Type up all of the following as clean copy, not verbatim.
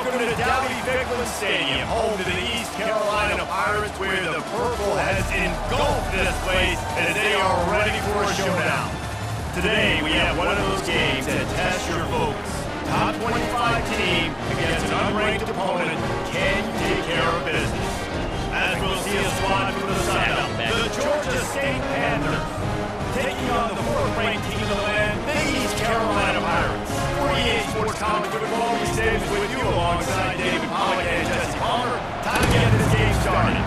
welcome to Dowdy-Ficklin Stadium, home to the East Carolina Pirates, where the purple has engulfed this place as they are ready for a showdown. Today, we have one of those games that tests your focus. Top 25 team against an unranked opponent. Can you take care of business? As we'll see a squad from the Sun Belt, the Georgia State Panthers, taking on the fourth-ranked team of the land, the East Carolina Pirates. 48 Sports College Football stays with you alongside David Pollock and Jesse Palmer. Time to get this game started.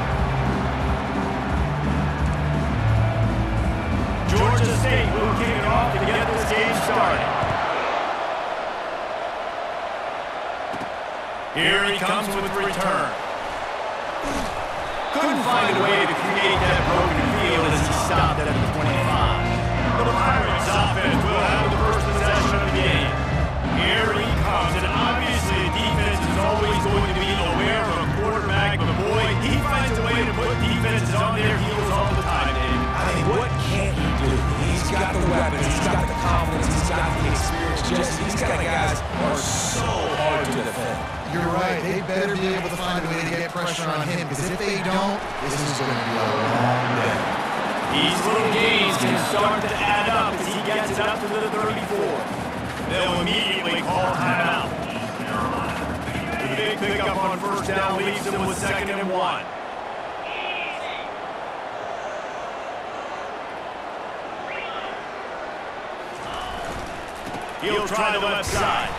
Georgia State will kick it off to get this game started. Here he comes with the return. Couldn't find a way to create that broken field as he stopped at the 25. The Pirates offense will have the first possession of the game. Here he comes, and obviously the defense is always going to be aware of a quarterback, but boy, he finds a way to put defenses on their heels all the time, Dave. I mean, what can't he do? He's got the weapons, he's got the confidence, he's got the experience. Just these kind of guys are so hard to defend. You're right. They better be able to find a way to get pressure on him, because if they don't, this is going to be a long day. These little gains can start to add up as he gets it up to the 34. They'll immediately call timeout. The big pickup on first down leaves them with 2nd and 1. He'll try the left side.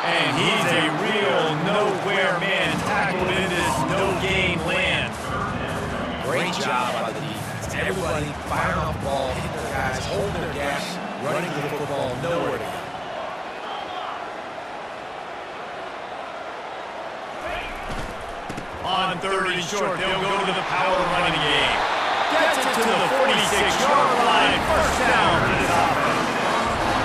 And he's a real nowhere man tackled in this no-gain land. Great job by the defense. Everybody firing off the ball, hitting their guys, holding their gas, running to the football, nowhere to go. On 3rd and short, they'll go to the power running game. Gets it to the 46-yard line. First down for this offense.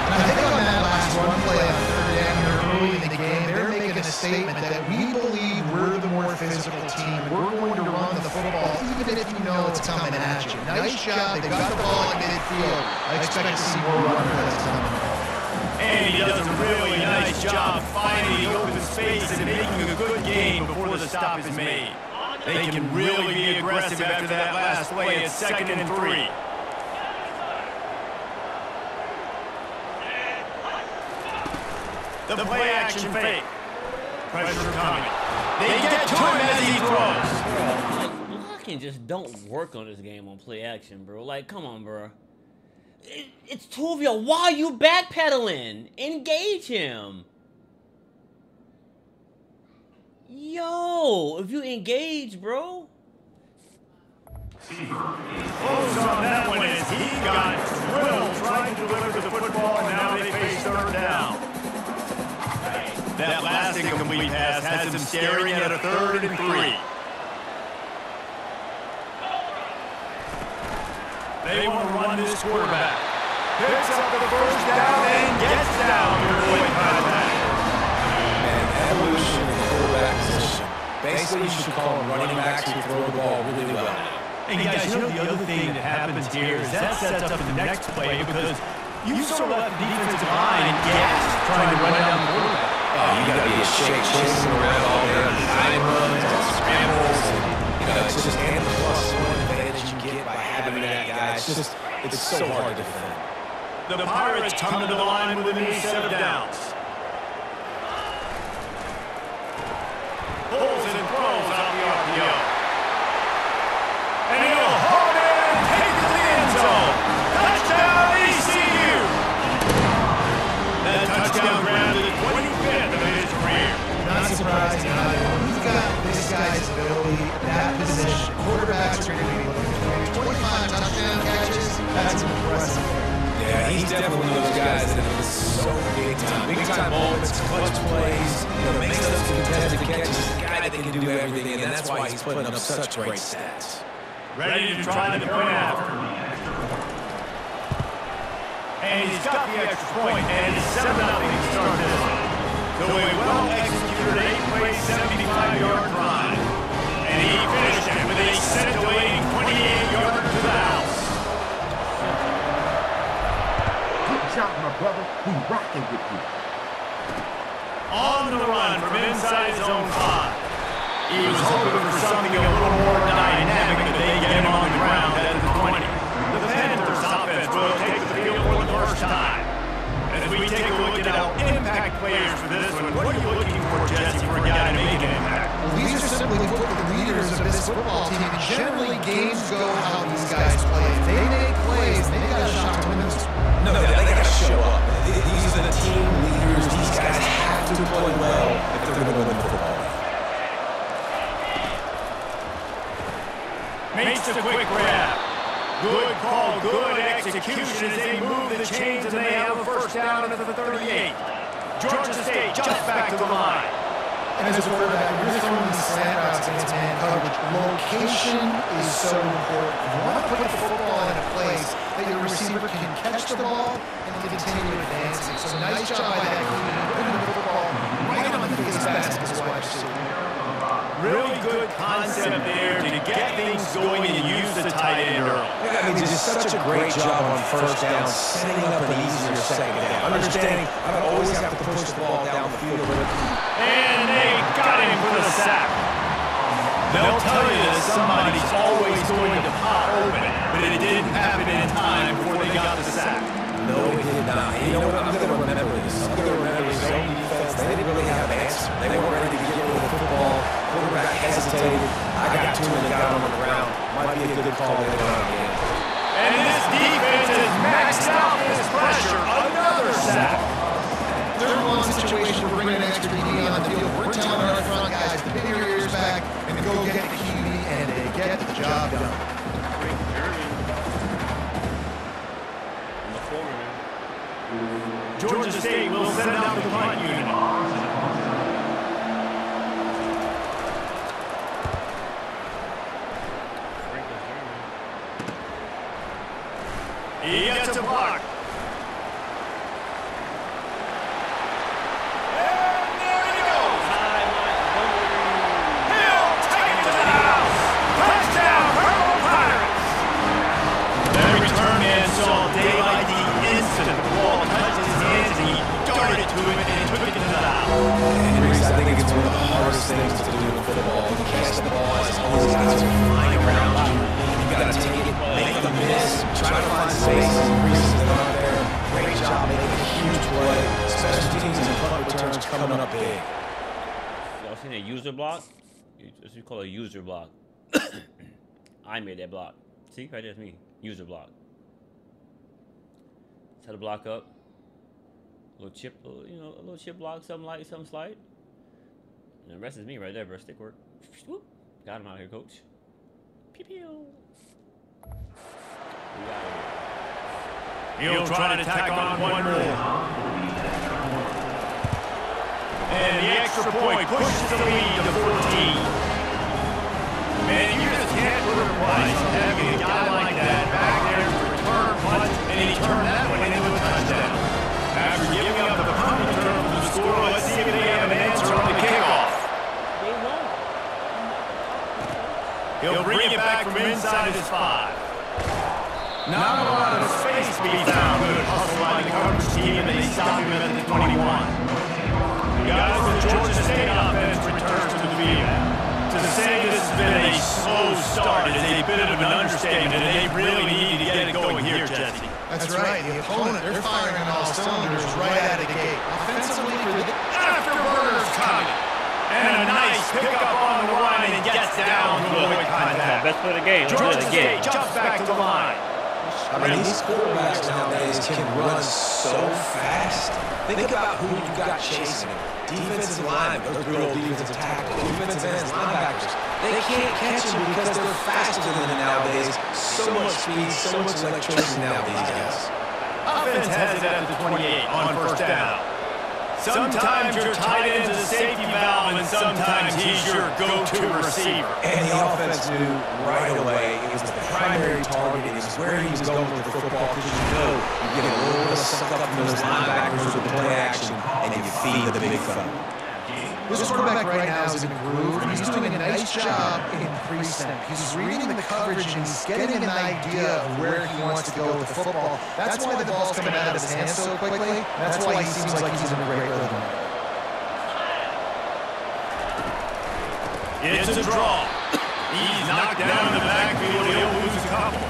And I think on that last one play on 3rd down here early in the game, they're making a statement that we believe we're the more physical team. We're going to run the football even if you know it's coming at you. Nice job. They got the ball in midfield. I expect to see more run plays coming. And he does a really nice job finding the open space and making a good game before the stop is made. They can really be aggressive after that last play at 2nd and 3. The play action fake. Pressure coming. They get to him as he throws. Like, blocking just don't work on this game on play action, bro. Like, come on, bro. It's 2 of y'all. Why are you backpedaling? Engage him. Yo, if you engage, bro. Close on that one as he got drilled trying to deliver the football, and now they face 3rd down. That last incomplete pass has him staring at a 3rd and 3. They want to run this quarterback. Picks up the first down and gets down to avoid contact. Man, evolution in the quarterback position. Basically, you should call them running backs who throw the ball really well. And guys, you know the other thing that happens here is that sets up the next play because you sort of let the defensive line gas trying to run down the quarterback. Oh, you got to be a shake, chasing around all day, high runs, scrambles, and, it's just and the plus one advantage you get by having that guy. It's so hard to defend. The Pirates come to the line with a new set of downs. Pulls and throws out the RPO. And he'll hold it and take to the end zone. Touchdown, ECU! That touchdown grab to the 25th of his career. Not surprising either. He's got this guy's ability, that position. Quarterbacks are going to be looking for 25 touchdown catches. That's impressive. Yeah, he's definitely one of those guys that is so big time moments, clutch plays, makes those contested catches. A guy that can do everything, and that's why he's putting up such great stats. Ready to try the point after. And he's got the extra point, and it's 7-0 to start this one. So a well-executed 8-play, 75-yard drive. And he finished it with a scintillating 28-yarder to the house. Good job, my brother. We rocking with you. On the run from inside his own 5. He was hoping for something a little more dynamic, but they get him on the ground at the 20. The Panthers offense will take the field for the first time. As we take a look at our impact players for this one, what are you looking for, Jesse, for a guy to make an impact? Well, these are simply football leaders of this football team. And generally, games go how these guys play. If they make plays, they got a shot to win this one. No, they got to show up. These are the team leaders. These guys have to play well if they're going to win the football. Makes a quick grab. Good call, good execution as they move the chains and they have a first down at the 38. Georgia State just back to the line. And as a quarterback, you're throwing these slant routes against man coverage. Location is so important. You want to put the football in a place that your receiver can catch the ball and continue advancing. So nice job by that team, putting the football right on his basket as a wide receiver. Really good concept there to get things going and use the tight end early. I mean, just such a great job on first down, setting up an easier second down. Understanding I don't always have to push the ball down the field. And they got him for the sack. They'll tell you that somebody's always going to pop open, but it didn't happen in time before they got the sack. No, it did not. You know what? I'm going to remember this. I'm going to remember this zone defense. They didn't really have an answer. They weren't ready to get rid of the football. Quarterback hesitated. I got to him and got him on the ground. Might be a good call later on again. And this defense is maxed out this pressure. Another sack. Third and long situation, we're bringing an extra DB on the field. We're telling our front guys to pick your ears back and go get the QB, and they get the job done. Georgia State will send out the punt unit. He gets a block. And there he goes. He'll take it to the house. Touchdown, Purple Pirates. That return man saw daylight the instant the ball touched his hands and he darted to it and took it to the house. Henry's, I think it's one of the hardest things to do in football. You catch the ball as all these guys are flying around you. You got to take it, make them miss, try to find spaces, creases that aren't there. Great job making a huge play. Special teams and punt returns coming up big. Y'all seen a user block? That's what you call a user block. I made that block. See, right there's me. User block. Set a block up. A little chip, a little chip block, something slight. And the rest is me right there, bro. Stick work. Whoop. Got him out here, coach. Pew pew. He'll try to tack on one more. And the extra point pushes the lead to 14. Man, you just can't put a price on having a guy like that back there to return punch, and he turned that one into a touchdown. After giving up the punt return for the score, let's see if they have an answer on the kickoff. He'll bring it back from inside his 5. Not a lot of space to be found. Good hustle by the coverage team, and they stop him at the 21. Guys, the Georgia State offense returns to the field. To say this has been a slow start is a bit of an understatement, and they really need to get it going here, Jesse. That's right. The opponent, they're firing on all cylinders right out of the gate. Offensively, for the afterburners coming. And a nice pickup on the line and gets down to avoid contact. Best play of the game. Georgia State jumps back to the line. I mean, these quarterbacks nowadays can run so fast. Think about who you've got chasing them. Defensive linemen, those good old defensive tackles, defensive ends, linebackers. They can't catch them because they're faster than them nowadays. So much speed, so much electricity nowadays, guys. Offense has it at the 28 on first down. Sometimes your tight end's a safety valve, and sometimes he's your go-to receiver. And the offense knew right away it was the primary target. It was where he was going with the football, because you know you get a little bit of sucked up from those linebackers with the play action, and you feed the big fella. This quarterback right now is in a groove, and he's doing a nice job in pre-snap. He's reading the coverage, and he's getting an idea of where he wants to go with the football. That's why the ball's coming out of his hands so quickly. That's why he seems like he's in a great rhythm. It's a draw. He's knocked down in the backfield. He'll lose a couple.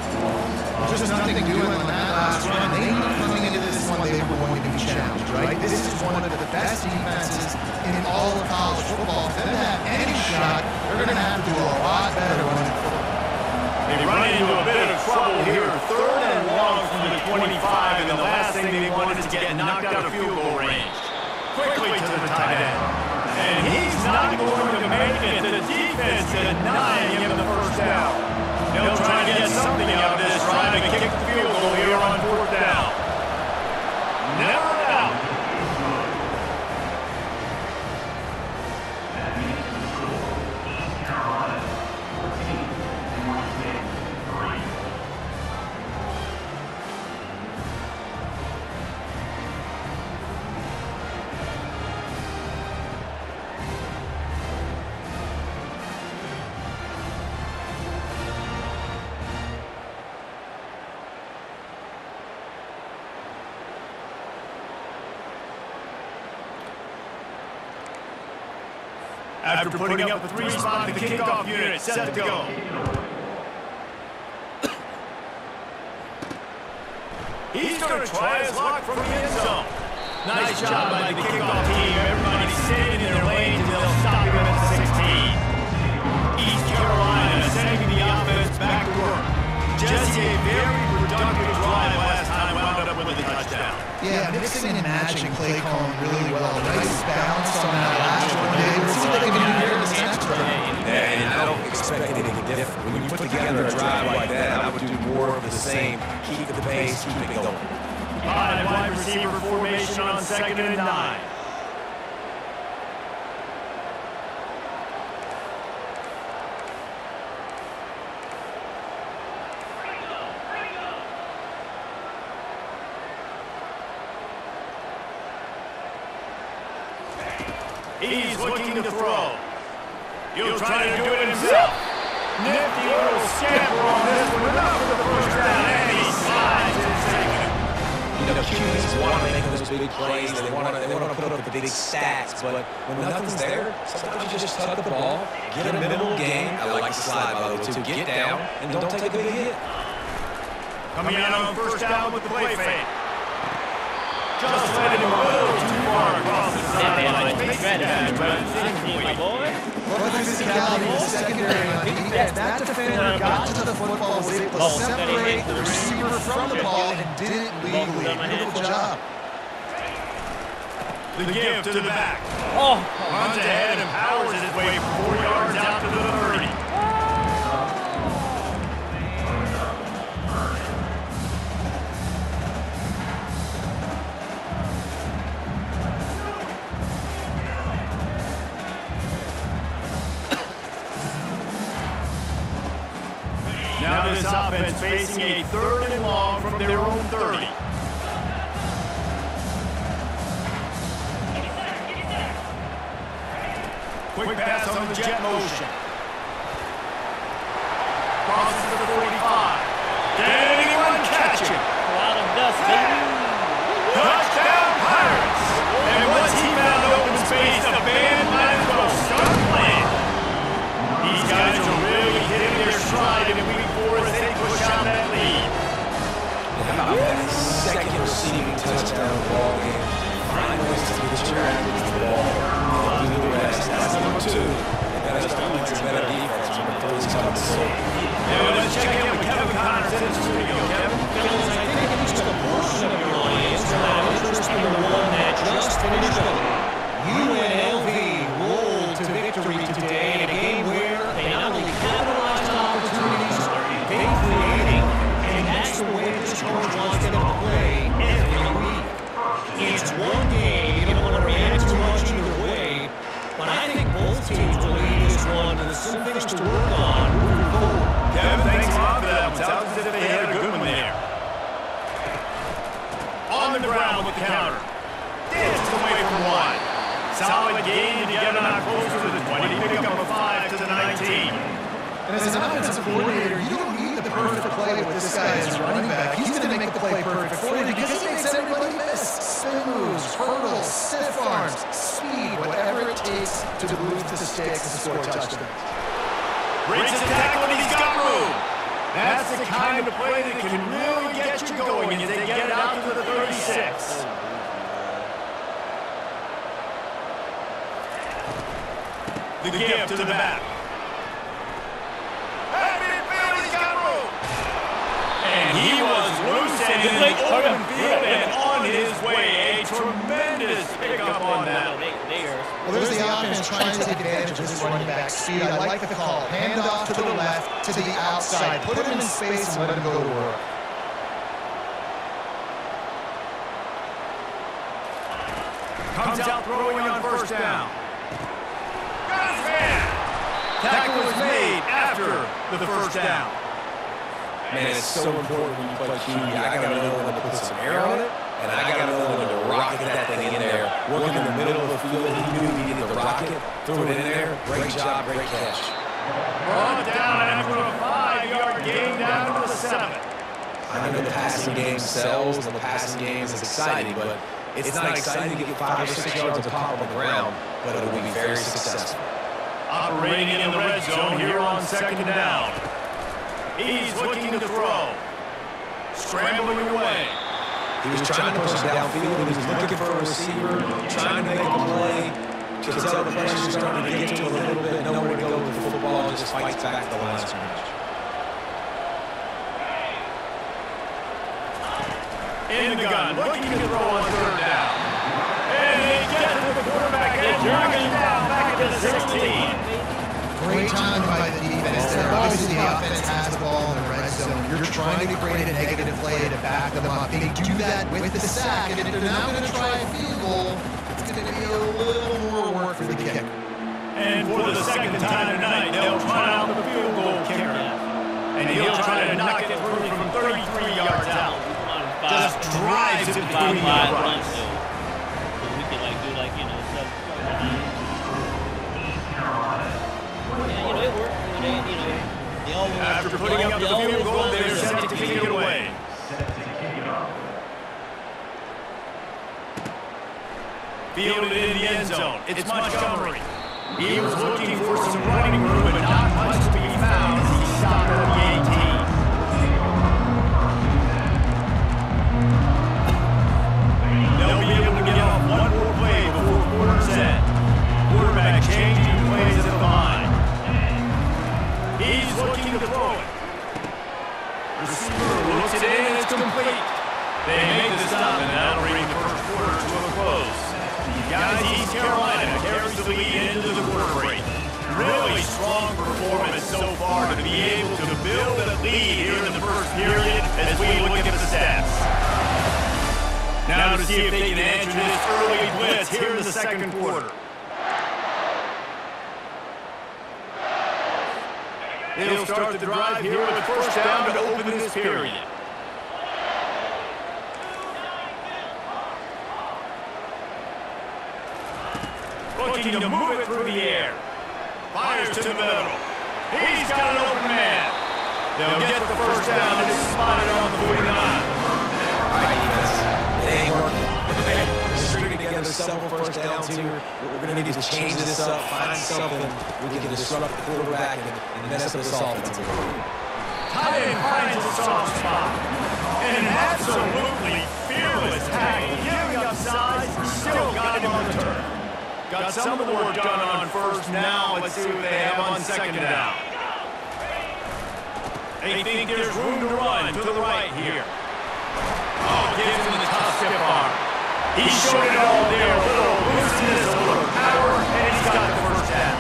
Just nothing doing on that last run. They knew coming into this one they were going to be challenged, right? This is one of the best defenses in all of college football. For them to have any shot, they're going to have to do a lot better running football. They run into a bit of trouble here. 3rd and long from the 25, and the last thing they wanted is to get knocked out of field goal range. Quickly to the tight end. And he's not going to make it. The defense denying him the first down. They'll try to get something out of this drive and kick the field goal here on 4th down. Never out. After putting up the 3 spot, the kickoff unit set to go. He's going to try his luck from the end zone. Nice job by the kickoff team. Everybody's staying in their lanes, and they'll stop him at the 16. East Carolina sending the offense back to work. Jesse, a very productive drive last time, wound up with a touchdown. Yeah, mixing and matching play calling really well. Nice balance on that last one. Let's see what they can do here in this next drive. And I don't expect anything different. When you put together a drive like that, I would do more of the same. Keep the pace, keep it going. Wide receiver formation on 2nd and 9. He's looking to throw. He'll try to do it himself. Nifty little scamper on this one. Enough for the first down, and he slides in second. You know, QBs want to make those big plays. They want to put up the big stats. But when nothing's there, sometimes you just tuck the ball, get a middle game. I like to slide, by the way, too. Get down and don't take a big hit. Coming out on 1st down with the play fake. Just let him go too far across the sideline. My boy. Well, the physicality in the secondary on defense. That defender got to the football, was able to separate the receiver from the ball and did it legally. Beautiful job. The give to the back. Oh, Runs ahead and powers his way 4 yards out to the 30. Now this offense facing a 3rd and long from their own 30. Quick pass on the jet motion. Crosses to the 45. Did anyone catch him? cloud of dust, baby. Touchdown Pirates! And once he found open space, the band might as well start playing. These guys are really hitting their stride in week 4 as they push out that lead. How about that second receiving touchdown ball game? Find ways to get your athletes the ball. Do the rest. That's number 2. That's just only your better defense. Number 3 is tough to say. Let's check in with Kevin Connors in the studio. Kevin? Fellas, I think at least a portion of your audience will have interest in the one that just finished up. UNLV rolled to victory today in a game where they not only capitalized on opportunities, they created, and that's the way this coach wants them to play every week. It's one game, you don't want to react too much either way, but I think both teams will lead this one with some things to work on moving forward. Kevin, thanks a lot for that. Sounds as if they had a good one there. On the ground with the counter. Danced away from 1. Solid gain to get on closer to the 20. Pick up a 5 to the 19. And as an offensive coordinator, you don't need the perfect play with this guy as running back. He's going to make the play perfect for you because he makes everybody miss. Spin moves, hurdles, stiff arms, speed, whatever it takes to move the sticks and score touchdowns. Breaks the tackle and he's got room. That's the kind of play that can really get you going as they get it out to the 36. The give to the back. He's got room. And he was loose and in the open field and on his way. A tremendous pickup on that. Well, there's the offense trying to take advantage of this running back speed. I like the call. Hand off to the left, to the outside. Put him in space and let him go to work. Comes out throwing on first down. Got his man. Tackle was made after the first down. Man, it's so important when you play QB. I got to know when to put some air on it, and I got to know when to rocket that thing in there. Working in the middle of the field, he knew he needed to rocket, threw it in there. Great job, great catch. Brought down after a 5-yard gain down to the 7. I know the passing game sells, and the passing game is exciting, but it's not exciting to get 5 or 6 yards of pop on the ground, but it will be very successful. Operating in the red zone here on second down. He's looking to throw. Scrambling away. He was trying to push it downfield. He was looking for a receiver, trying to make a play. Could tell the pressure's starting to get to him a little bit. Nowhere to go with the football. Just fights back to the line of scrimmage. In the gun, looking to throw on third down. And he gets to the quarterback and knocks him down back at the 16. Great time by the defense there. Obviously, the offense has the ball in the red zone. You're trying to create a negative play to back them up. They do that with the sack, and if they're now going to try a field goal, it's going to be a little more work for the kicker. And for the second time tonight, they'll try out the field goal kicker. And he'll try to knock it through from 33 yards out. Just drives it between the runs. So we can do stuff. Yeah, it worked. They always After putting up the field goal, they're set to kick it away. Fielded in the end zone. It's Montgomery. He was looking for some running room, but not much to be found as he stopped at the 18. They'll be able to get off one more play before quarter's end. Quarterback changing plays at the line. He's looking to throw it. Receiver looks it in and it's complete. They make the stop and that'll bring the first quarter to a close. Guys, East Carolina carries the lead into the quarter break. Really strong performance so far to be able to build a lead here in the first period as we look at the stats. Now to see if they can answer this early blitz here in the second quarter. They'll start the drive here with first down to open this period. Looking to move it through the air. Fires to the middle. He's got an open man. They'll get the first down and it's spotted on the 49. They ain't working. Stringing together several first downs here. We're going to need to change this up, find something we can disrupt the quarterback and mess up this offense. Tight end finds a soft spot. And an absolutely fearless tackle. Giving up size, still got him on the turn. Got some of the work done on first. Now let's see what they have on second down. They think there's room to run to the right here. Oh, gives him the tough stiff arm. He showed it all there. A little looseness, a little power, and he's got the first down.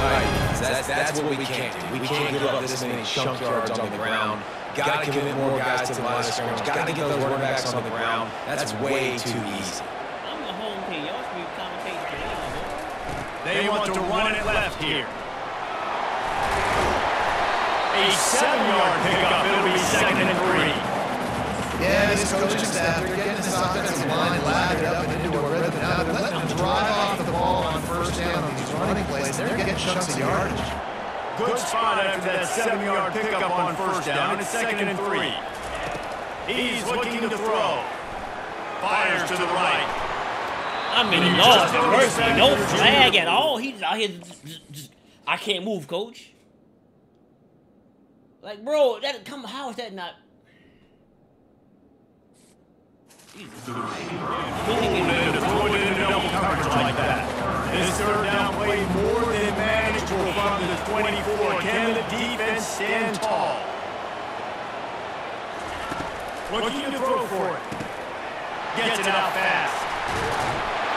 All right, that's what we can't do. We can't give up this many chunk yards on the ground. Got to commit more guys to the line of scrimmage. Got to get those running backs on the ground. That's way too easy. I'm the home team. Y'all should be commentating today. They want to run it left here. A 7-yard pickup. It'll be second and 3. Yeah, this coaching staff, they're getting this offensive line lathered up and into a rhythm. Now they're letting them drive off the ball on first down on these running plays. They're getting chunks of yardage. Good spot after that 7-yard pickup on first down. It's second and 3. He's looking to throw. Fires to the right. I mean, Lord have mercy. No flag at all. He's out here just I can't move, coach. Like, bro, how is that not? Jesus. Throwing it in double coverage like that. This third down play more than manageable from the 24. Can the defense stand tall? Looking to throw for it. Gets it out fast.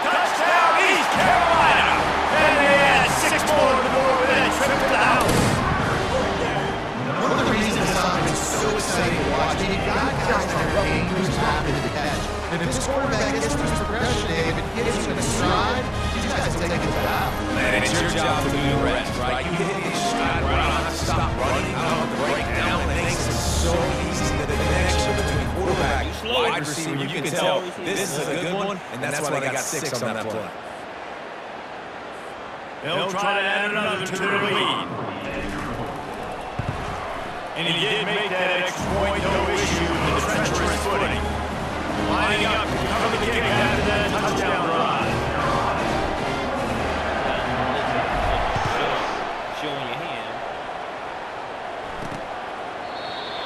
Touchdown, East Carolina! And they add 6 more to the board with that trip to the house. One of the reasons this offense is so exciting to watch, you got guys that are dangerous after the catch. If this quarterback gets through his progression, Dave, and gets him in the stride, these guys will take it out. Man, it's your job to do the rest, right? You hit it in stride, right? I don't have to stop running. I don't have to break down. It makes it so easy that the connection between quarterback and wide receiver, you can tell this is a good one, and that's why they got 6 on that play. They'll try to add another to their lead. And he did make that extra point, no issue with the treacherous footing. Lining up to cover the kick after that touchdown run. Showing your hand.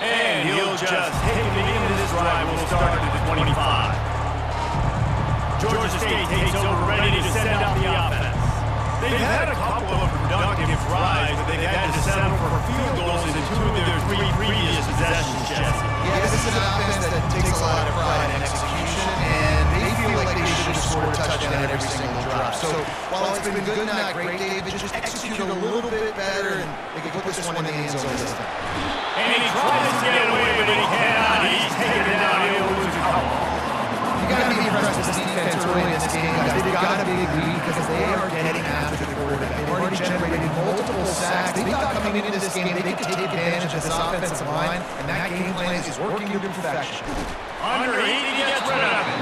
And he'll just take the end of this drive. We'll start at the 25. Georgia State takes over, ready to send out the offense. They've had a couple of productive drives, but they've had to settle for field goals in 2 of their 3 previous possessions, Jesse. Yeah, this is an offense that takes a lot of pride in execution, and they feel like they should have scored a touchdown at every single drop. So while it's been good, not great, Dave, just execute a little bit better, and they can put this one in the end zone this time. And he tries to get away, but he cannot. He's taken it down. He'll lose a couple. You got to be impressed with this defense early in this game, guys. They've got a big lead because they are getting after the quarterback. They've already generated multiple sacks. They thought coming into this game they could take advantage of this offensive line, and that game plan is working to perfection. Underheat, he gets rid of it.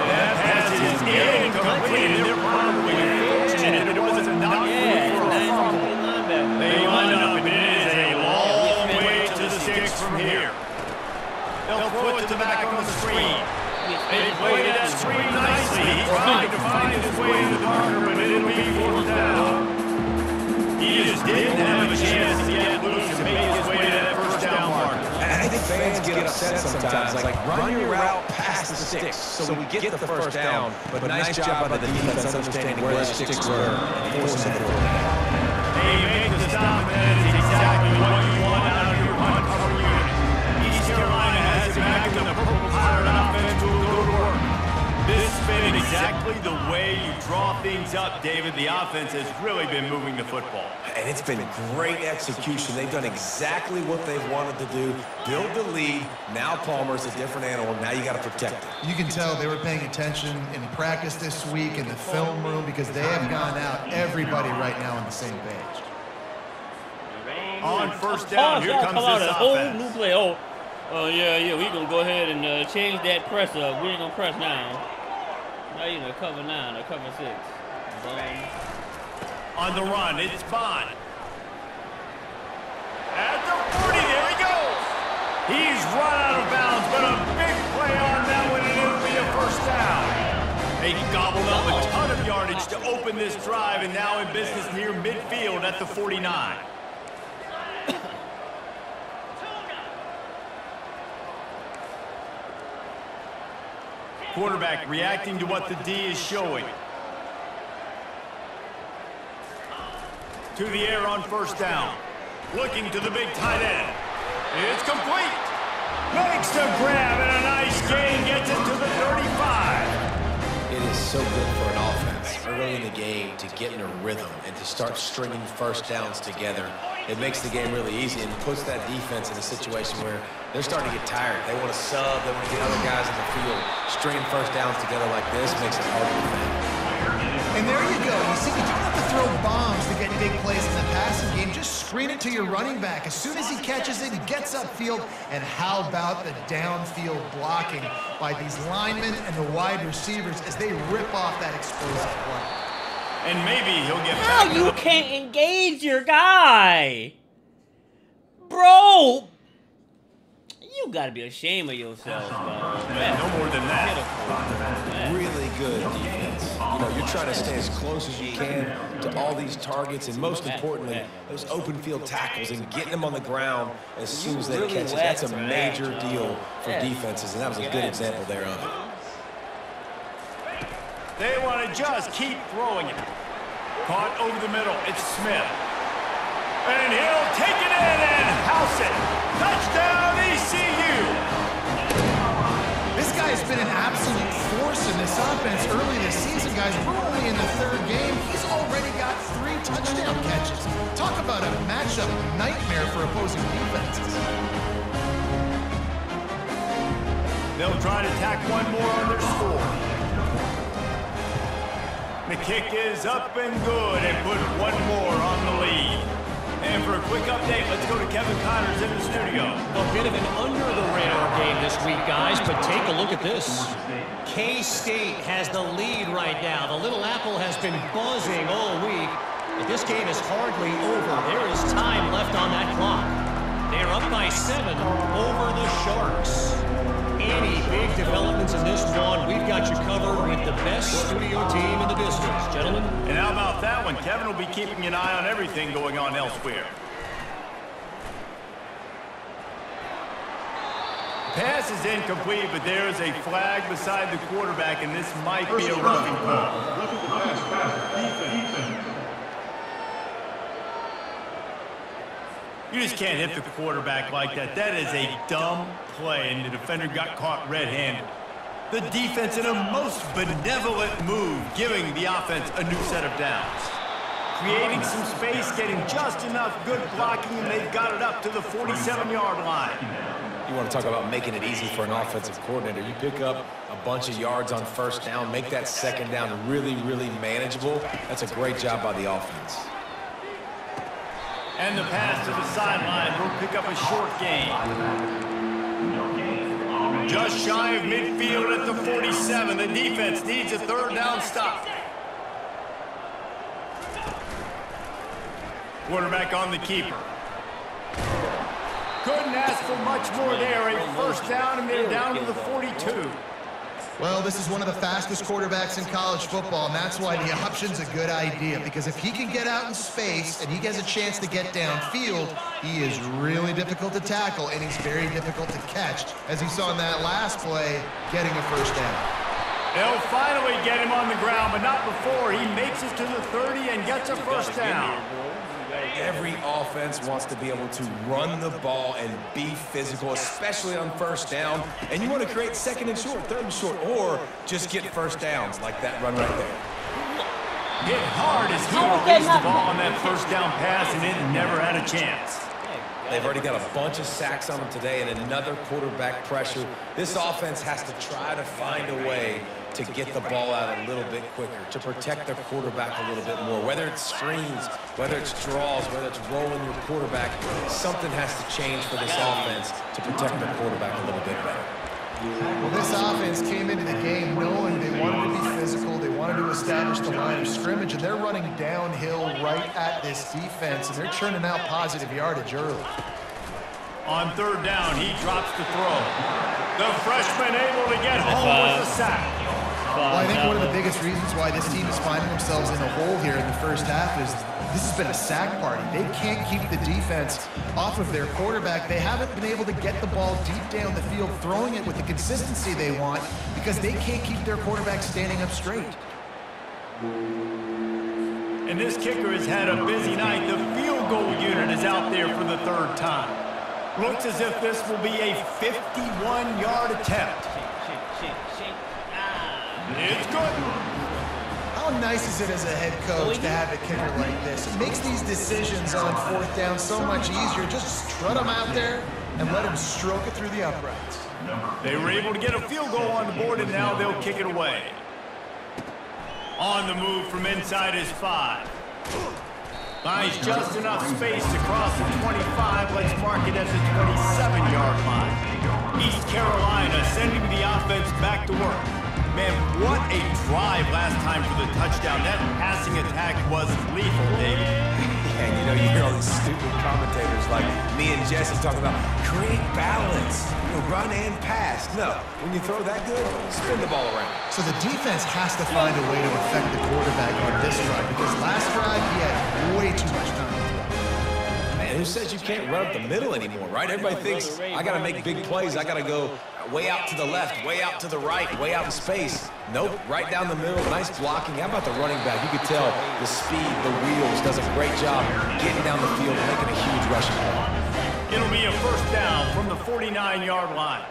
That pass is incomplete, and they're probably fortunate that it wasn't knocked free for a fumble. They line up, and it is a long way to the sticks from here. They'll throw it to the back on the screen. They played that screen nicely. He tried to find his way to the marker, but it'll be 4th down. He just didn't have a chance to get loose and make his way to that 1st down marker. And I think fans get upset sometimes, like run your route past the sticks so we get the 1st down, but nice job by the defense understanding where the sticks were and forcing it forward. They make the stop, and that is exactly what you want out of your punt cover unit. East Carolina has it back in the purple pirate offense will go to work. This has been exactly the way you draw things up, David. The offense has really been moving the football. And it's been great execution. They've done exactly what they've wanted to do. Build the lead. Now Palmer's a different animal. Now you got to protect it. You can tell they were paying attention in practice this week in the film room because they have gone out everybody right now on the same page. On 1st down, here comes this offense. New play. Yeah, we gonna go ahead and change that press up. We ain't gonna press now. Now you're gonna cover 9 or cover 6. On the run, it's Bond. At the 40, there he goes. He's run out of bounds, but a big play on that one, and it'll be a 1st down. They gobbled up a ton of yardage to open this drive, and now in business near midfield at the 49. Quarterback reacting to what the D is showing. To the air on 1st down. Looking to the big tight end. It's complete. Makes the grab and a nice gain. Gets it to the 35. It is so good for an offense early in the game to get in a rhythm and to start stringing 1st downs together. It makes the game really easy and puts that defense in a situation where they're starting to get tired. They want to sub. They want to get other guys in the field. Stringing 1st downs together like this makes it hard to defend. And there you go. You see, you don't have to throw bombs to get big plays in the passing game. Just screen it to your running back. As soon as he catches it, he gets upfield. And how about the downfield blocking by these linemen and the wide receivers as they rip off that explosive play. And maybe he'll get How back. you can't engage your guy? Bro! You gotta be ashamed of yourself, bro. Man, no more than that. Really good defense. You know, you're trying to stay as close as you can to all these targets, and most importantly, those open field tackles and getting them on the ground as soon as they catch it. That's a major deal for defenses, and that was a good example there of it. They want to just keep throwing it. Caught over the middle. It's Smith. And he'll take it in and house it. Touchdown, ECU. This guy's been an absolute force in this offense early this season, guys. We're only in the third game. He's already got 3 touchdown catches. Talk about a matchup nightmare for opposing defenses. They'll try to tack one more on their score. The kick is up and good and put one more on the lead. And for a quick update, let's go to Kevin Connors in the studio. A bit of an under-the-radar game this week, guys, but take a look at this. K-State has the lead right now. The Little Apple has been buzzing all week, but this game is hardly over. There is time left on that clock. They're up by 7 over the Sharks. Any big developments in this one, we've got you covered with the best studio team in the business, gentlemen. And how about that one? Kevin will be keeping an eye on everything going on elsewhere. Pass is incomplete, but there is a flag beside the quarterback, and this might be a roughing call. You just can't hit the quarterback like that. That is a dumb play, and the defender got caught red-handed. The defense in a most benevolent move, giving the offense a new set of downs. Creating some space, getting just enough good blocking, and they've got it up to the 47-yard line. You want to talk about making it easy for an offensive coordinator. You pick up a bunch of yards on first down, make that second down really, really manageable. That's a great job by the offense. And the pass to the sideline will pick up a short gain. Just shy of midfield at the 47. The defense needs a third down stop. Quarterback on the keeper. Couldn't ask for much more there. A first down, and they're down to the 42. Well, this is one of the fastest quarterbacks in college football, and that's why the option's a good idea, because if he can get out in space and he gets a chance to get downfield, he is really difficult to tackle, and he's very difficult to catch, as he saw in that last play, getting a first down. They'll finally get him on the ground, but not before he makes it to the 30 and gets a first down. Every offense wants to be able to run the ball and be physical, especially on first down. And you want to create second and short, third and short, or just get first downs like that run right there. Hit hard as he released the ball on that first down pass, and it never had a chance. They've already got a bunch of sacks on them today and another quarterback pressure. This offense has to try to find a way to get the ball out a little bit quicker, to protect their quarterback a little bit more. Whether it's screens, whether it's draws, whether it's rolling your quarterback, something has to change for this offense to protect their quarterback a little bit better. Well, this offense came into the game knowing they wanted to be physical, they wanted to establish the line of scrimmage, and they're running downhill right at this defense, and they're churning out positive yardage early. On third down, he drops the throw. The freshman able to get home with the sack. Well, I think one of the biggest reasons why this team is finding themselves in a hole here in the first half is this has been a sack party. They can't keep the defense off of their quarterback. They haven't been able to get the ball deep down the field, throwing it with the consistency they want because they can't keep their quarterback standing up straight. And this kicker has had a busy night. The field goal unit is out there for the third time. Looks as if this will be a 51-yard attempt. It's good. How nice is it as a head coach to have a kicker like this? It makes these decisions on fourth down so much easier. Just strut him out there and let him stroke it through the uprights. They were able to get a field goal on the board, and now they'll kick it away. On the move from inside his 5. Finds just enough space to cross the 25. Let's mark it at the 27-yard line. East Carolina sending the offense back to work. Man, what a drive last time for the touchdown. That passing attack was lethal, David. And you know, you hear all these stupid commentators like me and Jesse talking about create balance, you know, run and pass. No, when you throw that good, spin the ball around. So the defense has to find a way to affect the quarterback on this drive because last drive he had way too much time to throw. Man, who says you can't run up the middle anymore, right? Everybody thinks I got to make big plays. I got to go way out to the left, way out to the right, way out in space. Nope, right down the middle, nice blocking. How about the running back? You could tell the speed, the wheels, does a great job getting down the field, making a huge rushing play. It'll be a first down from the 49-yard line.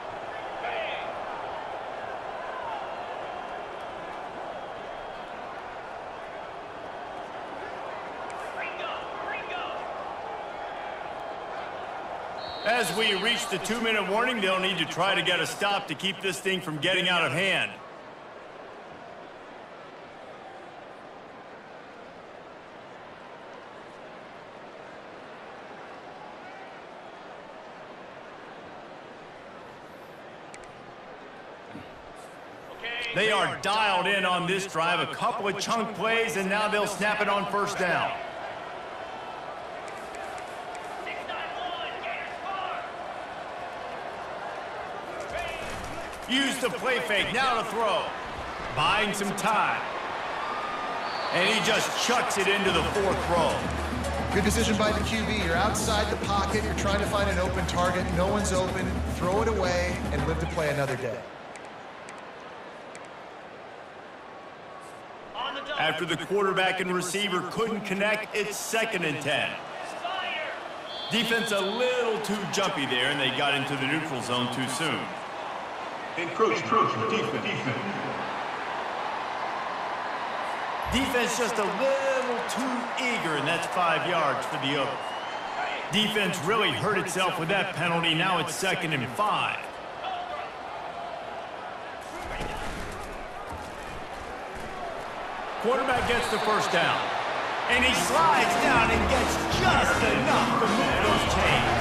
As we reach the 2-minute warning, they'll need to try to get a stop to keep this thing from getting out of hand. They are dialed in on this drive, a couple of chunk plays, and now they'll snap it on first down. Use the play fake, now to throw. Buying some time. And he just chucks it into the fourth row. Good decision by the QB. You're outside the pocket. You're trying to find an open target. No one's open. Throw it away and live to play another day. After the quarterback and receiver couldn't connect, it's 2nd and 10. Defense a little too jumpy there, and they got into the neutral zone too soon. Encroachment, defense. Defense just a little too eager, and that's 5 yards for the Oaks. Defense really hurt itself with that penalty. Now it's 2nd and 5. Quarterback gets the first down. And he slides down and gets just enough to move those chains.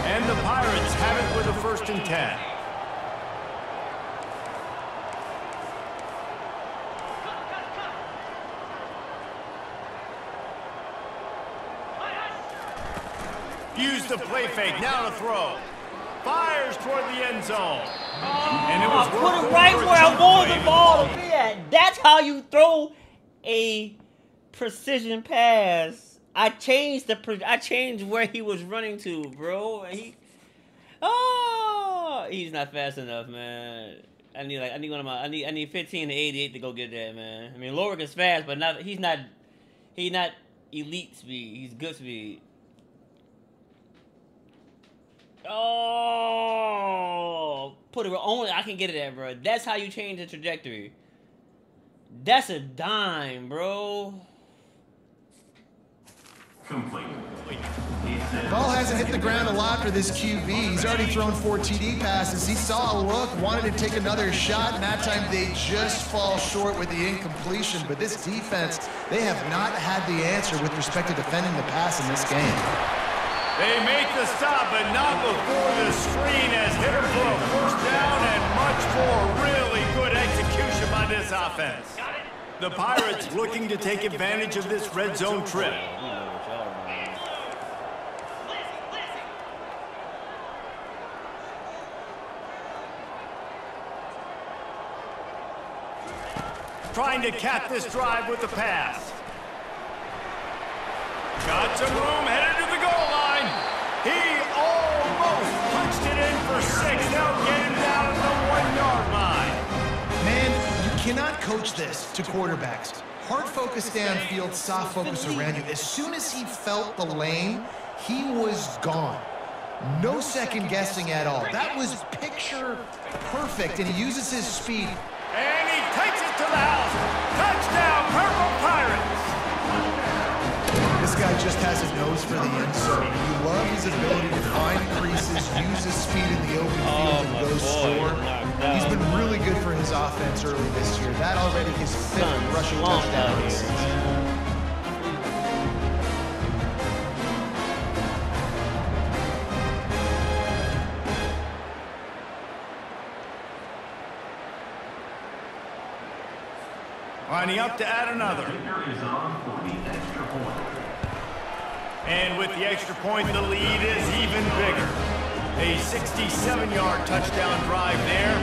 And the Pirates have it with a 1st and 10. Use the play fake, now to throw. Fires toward the end zone. And it was put it right where I want the ball to be at. That's how you throw a precision pass. I changed where he was running to, bro. He's not fast enough, man. I need 15 to 88 to go get that, man. I mean, Lorick is fast, but he's not elite speed. He's good speed. Oh, put it only I can get it at, bro. That's how you change the trajectory. That's a dime, bro. Complete. Ball hasn't hit the ground a lot for this QB. He's already thrown 4 TD passes. He saw a look, wanted to take another shot, and that time they just fall short with the incompletion. But this defense, they have not had the answer with respect to defending the pass in this game. They make the stop, but not before the screen has hit him for a first down and much more really good execution by this offense. The Pirates looking to take advantage of this red zone trip. Trying to cap this drive with the pass. Got some room, headed to the goal line. He almost punched it in for 6. They'll get him down at the 1-yard line. Man, you cannot coach this to quarterbacks. Hard focus downfield, soft focus around you. As soon as he felt the lane, he was gone. No second guessing at all. That was picture perfect, and he uses his speed. And he takes it to the house. Touchdown, Purple Pirates. This guy just has a nose for the end zone. You love his ability to find creases, use his speed in the open field, and go score. He's been really good for his offense early this year. That already his 5th rushing touchdown of the season. Lining up to add another. And with the extra point, the lead is even bigger. A 67-yard touchdown drive there,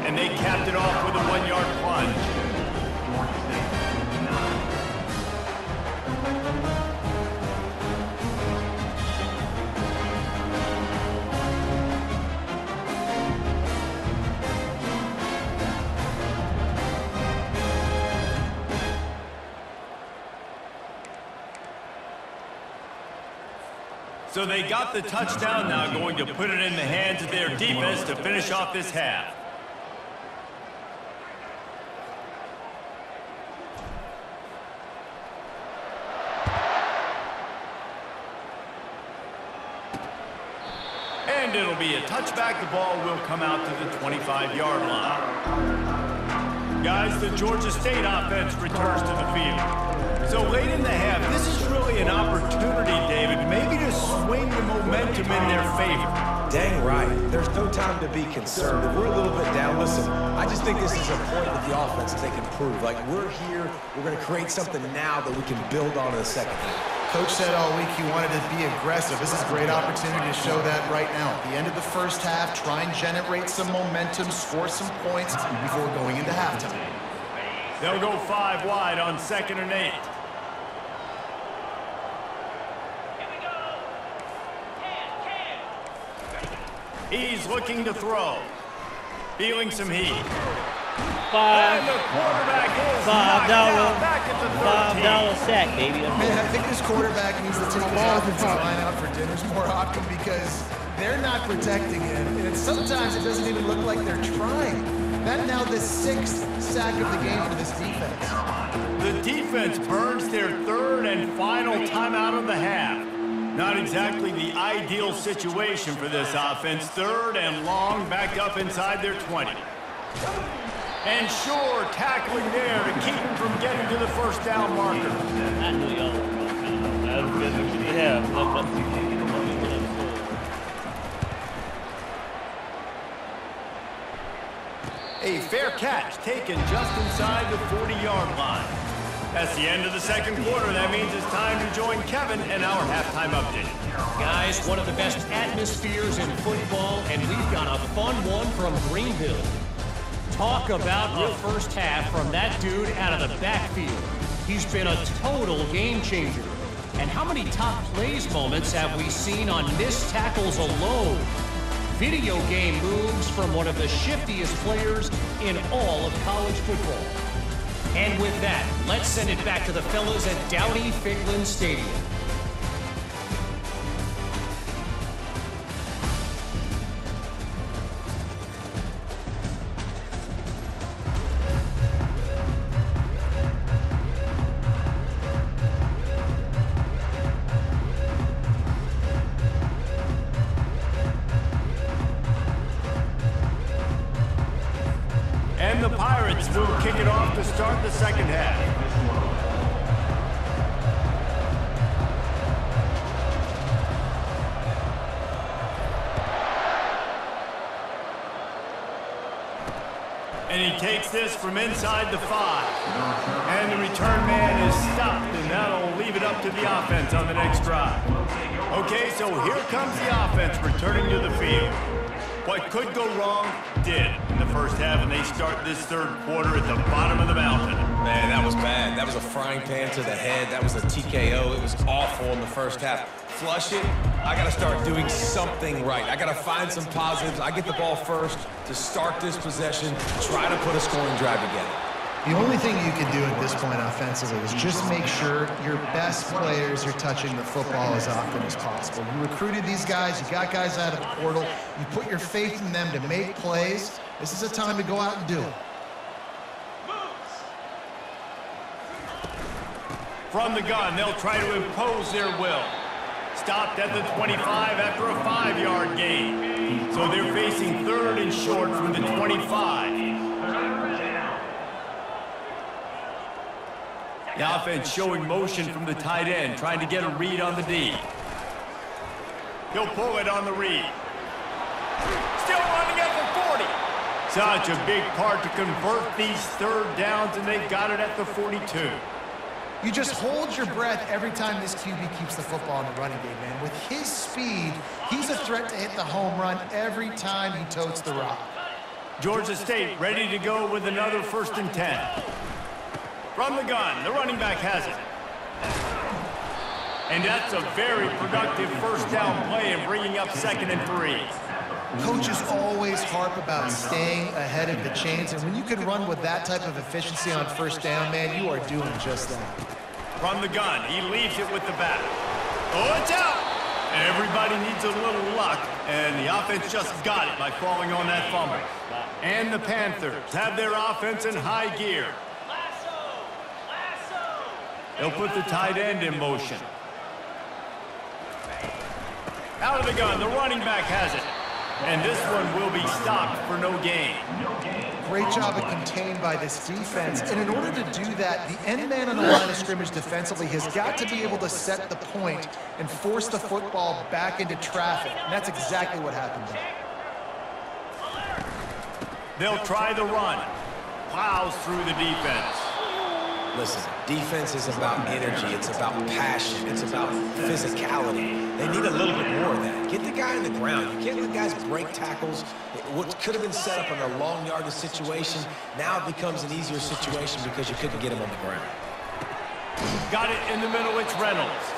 and they capped it off with a 1-yard plunge. So they got the touchdown, now going to put it in the hands of their defense to finish off this half. And it'll be a touchback. The ball will come out to the 25-yard line. Guys, the Georgia State offense returns to the field. So late in the half, this is really an opportunity, David, maybe to swing the momentum in their favor. Dang right. There's no time to be concerned. If we're a little bit down, listen, I just think this is a point with the offense that they can prove. Like, we're here, we're going to create something now that we can build on in the second half. Coach said all week he wanted to be aggressive. This is a great opportunity to show that right now. At the end of the first half, try and generate some momentum, score some points before going into halftime. They'll go 5 wide on 2nd and 8. He's looking to throw. Feeling some heat. And the quarterback is knocked out back at the 13. $5 sack, baby. Man, I think this quarterback needs to take his offensive line out for dinners more often because they're not protecting him. And sometimes it doesn't even look like they're trying. That's now the 6th sack of the game for this defense. The defense burns their 3rd and final timeout of the half. Not exactly the ideal situation for this offense. 3rd and long, back up inside their 20. And sure, tackling there to keep him from getting to the first down marker. I knew y'all were going to be. That was good. A fair catch taken just inside the 40-yard line. That's the end of the second quarter. That means it's time to join Kevin and our halftime update. Guys, one of the best atmospheres in football, and we've got a fun one from Greenville. Talk about a first half from that dude out of the backfield. He's been a total game changer. And how many top plays moments have we seen on missed tackles alone? Video game moves from one of the shiftiest players in all of college football. And with that, let's send it back to the fellas at Dowdy-Ficklin Stadium. And the Pirates will kick it off to start the second half. And he takes this from inside the 5. And the return man is stopped, and that'll leave it up to the offense on the next drive. Okay, so here comes the offense returning to the field. What could go wrong did in the first half, and they start this third quarter at the bottom of the mountain. Man, that was bad. That was a frying pan to the head. That was a TKO. It was awful in the first half. Flush it. I got to start doing something right. I got to find some positives. I get the ball first to start this possession, try to put a scoring drive together. The only thing you can do at this point offensively is just make sure your best players are touching the football as often as possible. You recruited these guys, you got guys out of the portal, you put your faith in them to make plays. This is a time to go out and do it. From the gun, they'll try to impose their will. Stopped at the 25 after a 5-yard gain. So they're facing 3rd and short from the 25. The offense showing motion from the tight end, trying to get a read on the D. He'll pull it on the read. Still running at the 40. Such a big part to convert these 3rd downs, and they got it at the 42. You just hold your breath every time this QB keeps the football in the running game, man. With his speed, he's a threat to hit the home run every time he totes the rock. Georgia State ready to go with another 1st and 10. From the gun, the running back has it. And that's a very productive 1st down play and bringing up 2nd and 3. Coaches always harp about staying ahead of the chains, and when you can run with that type of efficiency on 1st down, man, you are doing just that. From the gun, he leaves it with the back. Oh, it's out! Everybody needs a little luck, and the offense just got it by falling on that fumble. And the Panthers have their offense in high gear. They'll put the tight end in motion. Out of the gun, the running back has it. And this one will be stopped for no gain. Great job of contained by this defense. And in order to do that, the end man on the line of scrimmage defensively has got to be able to set the point and force the football back into traffic. And that's exactly what happened there. They'll try the run. Plows through the defense. Listen, defense is about energy. It's about passion. It's about physicality. They need a little bit more of that. Get the guy on the ground. You can't let guys break tackles. What could have been set up in a long yardage situation, now it becomes an easier situation because you couldn't get him on the ground. Got it in the middle. It's Reynolds.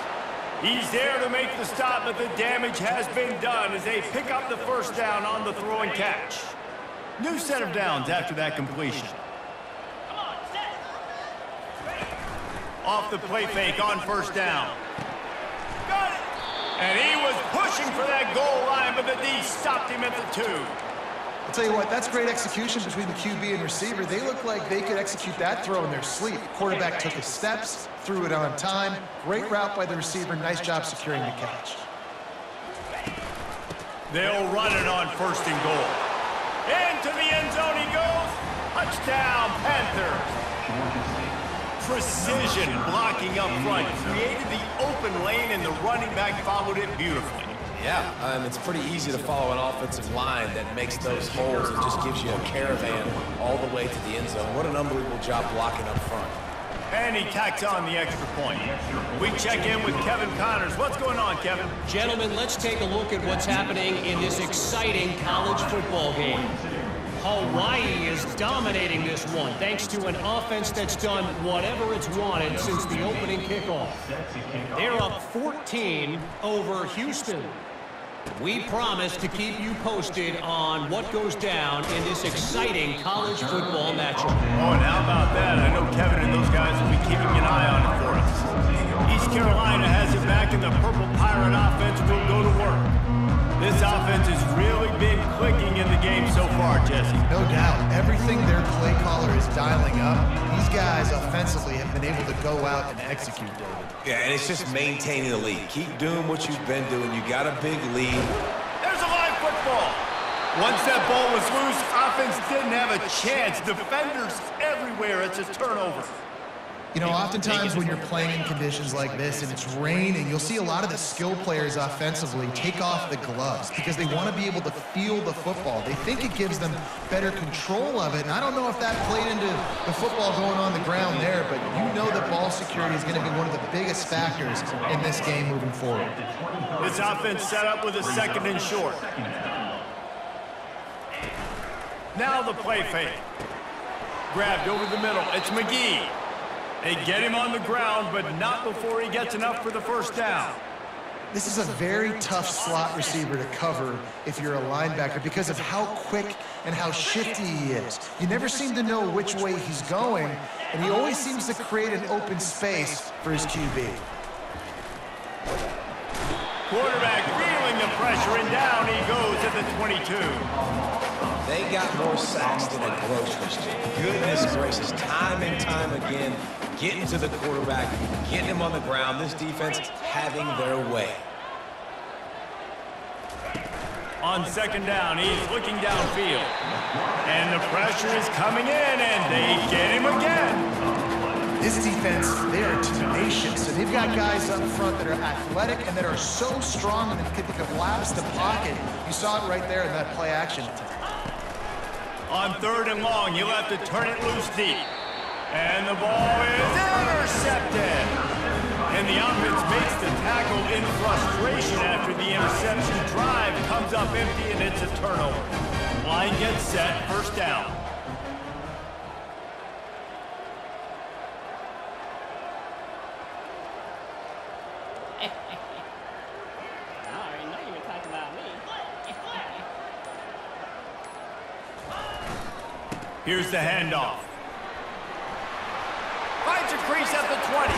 He's there to make the stop, but the damage has been done as they pick up the 1st down on the throw and catch. New set of downs after that completion. Off the play fake on 1st down. Got it! And he was pushing for that goal line, but the D stopped him at the 2. I'll tell you what, that's great execution between the QB and receiver. They look like they could execute that throw in their sleep. Quarterback took his steps, threw it on time. Great route by the receiver. Nice job securing the catch. They'll run it on 1st and goal. Into the end zone he goes. Touchdown, Panthers. Precision blocking up front created the open lane, and the running back followed it beautifully. Yeah, it's pretty easy to follow an offensive line that makes those holes and just gives you a caravan all the way to the end zone. What an unbelievable job blocking up front. And he tacks on the extra point. We check in with Kevin Connors. What's going on, Kevin? Gentlemen, let's take a look at what's happening in this exciting college football game. Hawaii is dominating this one thanks to an offense that's done whatever it's wanted since the opening kickoff. They're up 14 over Houston. We promise to keep you posted on what goes down in this exciting college football matchup. Oh, and how about that? I know Kevin and those guys will be keeping an eye on it for us. East Carolina has it back, and the Purple Pirate offense will go to work. This offense has really been clicking in the game so far, Jesse. No doubt. Everything their play caller is dialing up, these guys offensively have been able to go out and execute, David. Yeah, and it's just maintaining the lead. Keep doing what you've been doing. You got a big lead. There's a live football. Once that ball was loose, offense didn't have a chance. Defenders everywhere. It's a turnover. You know, oftentimes when you're playing in conditions like this and it's raining, you'll see a lot of the skill players offensively take off the gloves because they want to be able to feel the football. They think it gives them better control of it, and I don't know if that played into the football going on the ground there, but you know that ball security is going to be one of the biggest factors in this game moving forward. This offense set up with a 2nd and short. Now the play fake. Grabbed over the middle. It's McGee. They get him on the ground, but not before he gets enough for the 1st down. This is a very tough slot receiver to cover if you're a linebacker because of how quick and how shifty he is. You never seem to know which way he's going, and he always seems to create an open space for his QB. Quarterback feeling the pressure, and down he goes at the 22. They got more sacks than a grocery store. Goodness gracious, time and time again, getting to the quarterback, getting him on the ground. This defense having their way. On 2nd down, he's looking downfield. And the pressure is coming in, and they get him again. This defense, they are tenacious, and they've got guys up front that are athletic and that are so strong and that can collapse the pocket. You saw it right there in that play action attempt. On 3rd and long, he'll have to turn it loose deep. And the ball is intercepted. frustration after the interception. Drive comes up empty, and it's a turnover. Line gets set, first down. Here's the handoff. Finds a crease at the 20.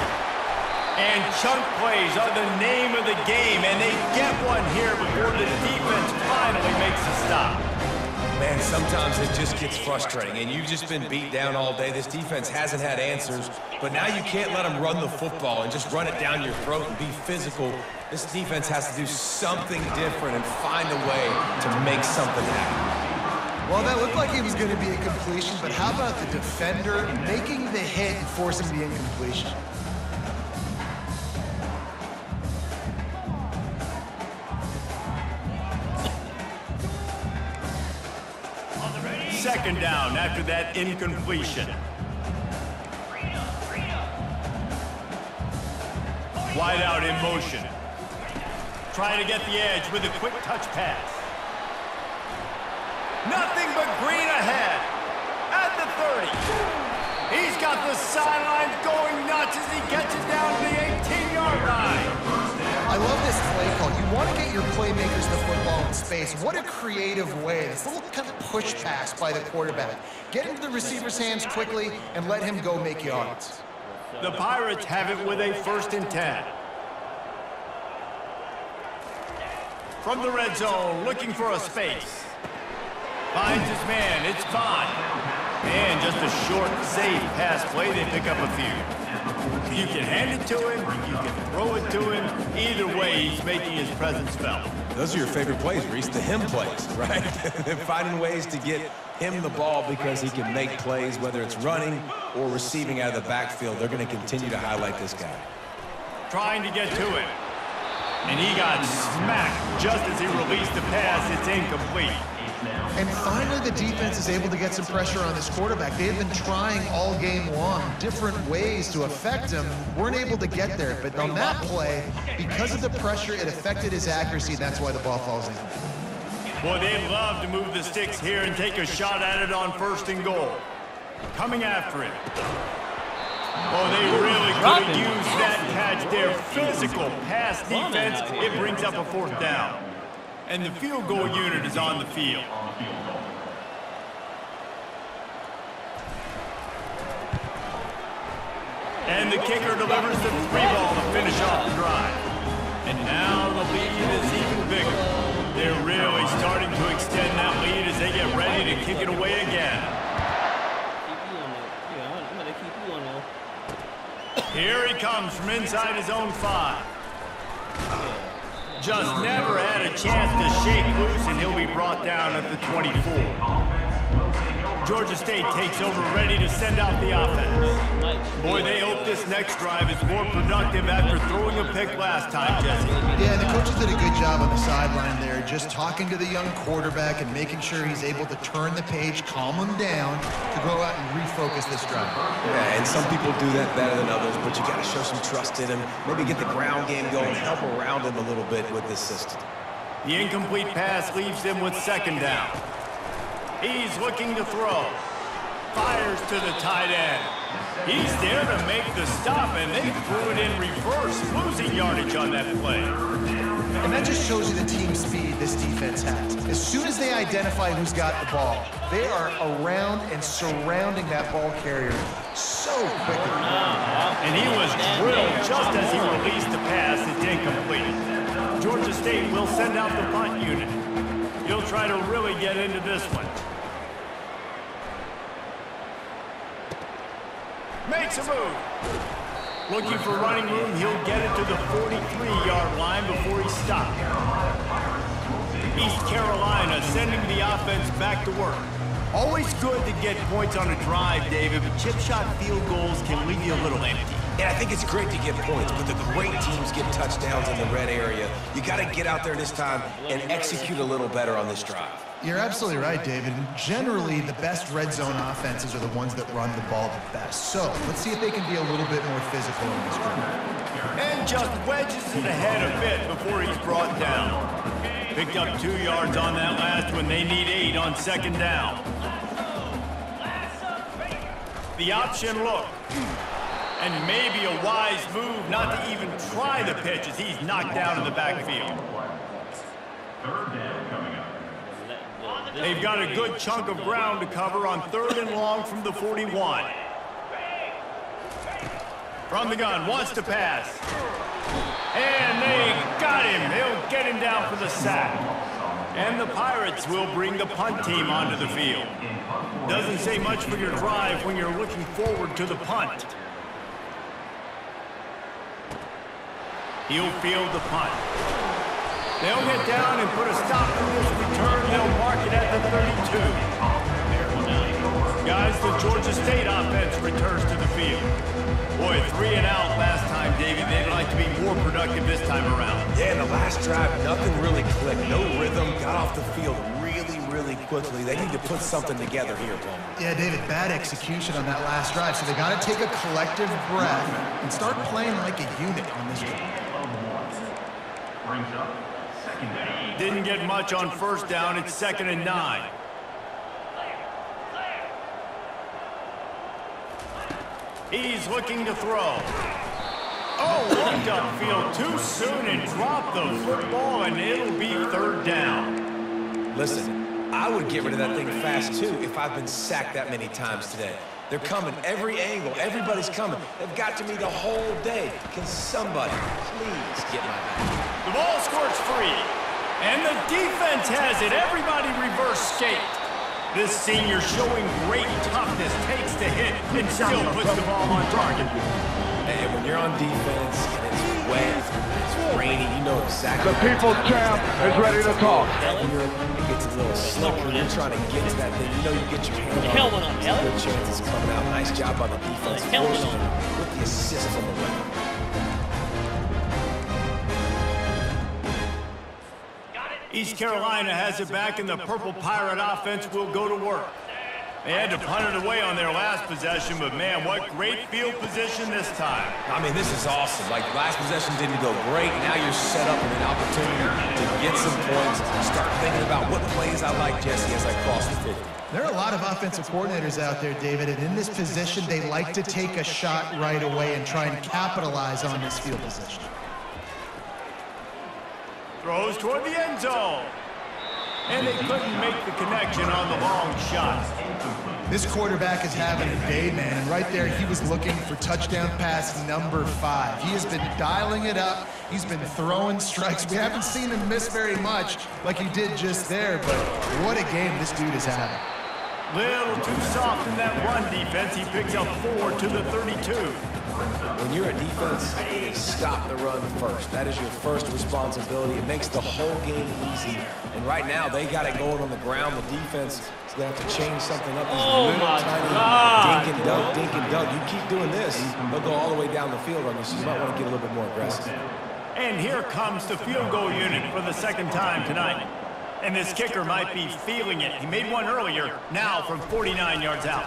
And chunk plays are the name of the game, and they get one here before the defense finally makes a stop. Man, sometimes it just gets frustrating, and you've just been beat down all day. This defense hasn't had answers, but now you can't let them run the football and just run it down your throat and be physical. This defense has to do something different and find a way to make something happen. Well, that looked like it was going to be a completion, but how about the defender making the hit and forcing the incompletion? Second down after that incompletion. Wide out in motion. Trying to get the edge with a quick touch pass. Nothing but green ahead at the 30. He's got the sidelines going nuts as he gets it down to the 18-yard line. I love this play call. You want to get your playmakers the football in space. What a creative way. This little kind of push pass by the quarterback. Get into the receiver's hands quickly and let him go make yards. The Pirates have it with a 1st and 10. From the red zone, looking for a space. Finds his man, it's Vaughn. And just a short, safe pass play, they pick up a few. You can hand it to him, you can throw it to him. Either way, he's making his presence felt. Those are your favorite plays, Reese, the him plays, right? They're finding ways to get him the ball because he can make plays, whether it's running or receiving out of the backfield. They're going to continue to highlight this guy. Trying to get to him. And he got smacked just as he released the pass. It's incomplete. And finally, the defense is able to get some pressure on this quarterback. They have been trying all game long different ways to affect him. Weren't able to get there. But on that play, because of the pressure, it affected his accuracy. That's why the ball falls in. Boy, they'd love to move the sticks here and take a shot at it on 1st and goal. Coming after it. Oh, they really could have used that catch there. Physical pass defense. It brings up a 4th down. And the field goal unit is on the field. And the kicker delivers the 3-ball to finish off the drive. And now the lead is even bigger. They're really starting to extend that lead as they get ready to kick it away again. Here he comes from inside his own 5. Just never had a chance to shake loose, and he'll be brought down at the 24. Georgia State takes over, ready to send out the offense. Boy, they hope this next drive is more productive after throwing a pick last time, Jesse. Yeah, the coaches did a good job on the sideline there, just talking to the young quarterback and making sure he's able to turn the page, calm him down, to go out and refocus this drive. Yeah, and some people do that better than others, but you got to show some trust in him. Maybe get the ground game going, help around him a little bit with this system. The incomplete pass leaves them with 2nd down. He's looking to throw. Fires to the tight end. He's there to make the stop, and they threw it in reverse, losing yardage on that play. And that just shows you the team speed this defense has. As soon as they identify who's got the ball, they are around and surrounding that ball carrier so quickly. And he was drilled just as he released the pass. It's incomplete. Georgia State will send out the punt unit. He'll try to really get into this one. Makes a move. Looking for running room, he'll get it to the 43-yard line before he stopped. East Carolina sending the offense back to work. Always good to get points on a drive, David, but chip shot field goals can leave you a little empty. Yeah, I think it's great to get points, but the great teams get touchdowns in the red area. You got to get out there this time and execute a little better on this drive. You're absolutely right, David. Generally, the best red zone offenses are the ones that run the ball the best. So let's see if they can be a little bit more physical in this drive. And just wedges it ahead a bit before he's brought down. Picked up 2 yards on that last one. They need 8 on second down. The option look. And maybe a wise move not to even try the pitch as he's knocked down in the backfield. Third down coming up. They've got a good chunk of ground to cover on 3rd and long from the 41. From the gun, wants to pass. And they got him. They'll get him down for the sack. And the Pirates will bring the punt team onto the field. Doesn't say much for your drive when you're looking forward to the punt. He'll field the punt. They'll get down and put a stop to this return. They'll mark it at the 32. Guys, the Georgia State offense returns to the field. Boy, 3 and out last time, Davey. They'd like to be more productive this time around. Yeah, in the last drive, nothing really clicked. No rhythm. Got off the field really quickly. They need to put something together here, Tom. Yeah, David, bad execution on that last drive. So they got to take a collective breath and start playing like a unit on this one. Brings up second down. Didn't get much on first down. It's 2nd and 9. He's looking to throw. Oh, looked upfield too soon and dropped the football, and it'll be 3rd down. Listen, I would get rid of that thing fast, too, if I've been sacked that many times today. They're coming every angle. Everybody's coming. They've got to me the whole day. Can somebody please get my back? The ball squirts free, and the defense has it. Everybody reverse skate. This senior showing great toughness, takes the hit, and still puts the ball on target. Hey, when you're on defense and it's wet, it's rainy, you know exactly. The People's Champ is ready to talk. It gets a little slicker. You're trying to get to that thing. You know you get your hand on it. Good chances coming out. Nice job on the defense. With the assist from the weapon. East Carolina has it back, and the Purple Pirate offense will go to work. They had to punt it away on their last possession, but man, what great field position this time. I mean, this is awesome. Like, last possession didn't go great. Now you're set up with an opportunity to get some points, start thinking about what plays I like, Jesse, as I cross the 50. There are a lot of offensive coordinators out there, David, and in this position, they like to take a shot right away and try and capitalize on this field position. Throws toward the end zone. And they couldn't make the connection on the long shot. This quarterback is having a day, man, and right there he was looking for touchdown pass number 5. He has been dialing it up. He's been throwing strikes. We haven't seen him miss very much like he did just there, but what a game this dude is having. Little too soft in that run defense. He picks up 4 to the 32. When you're a defense, stop the run first. That is your first responsibility. It makes the whole game easy. And right now, they got it going on the ground. The defense is going to have to change something up. These little tiny dink and dunk. You keep doing this, they'll go all the way down the field on you, so you might want to get a little bit more aggressive. And here comes the field goal unit for the 2nd time tonight. And this kicker might be feeling it. He made one earlier, now from 49 yards out.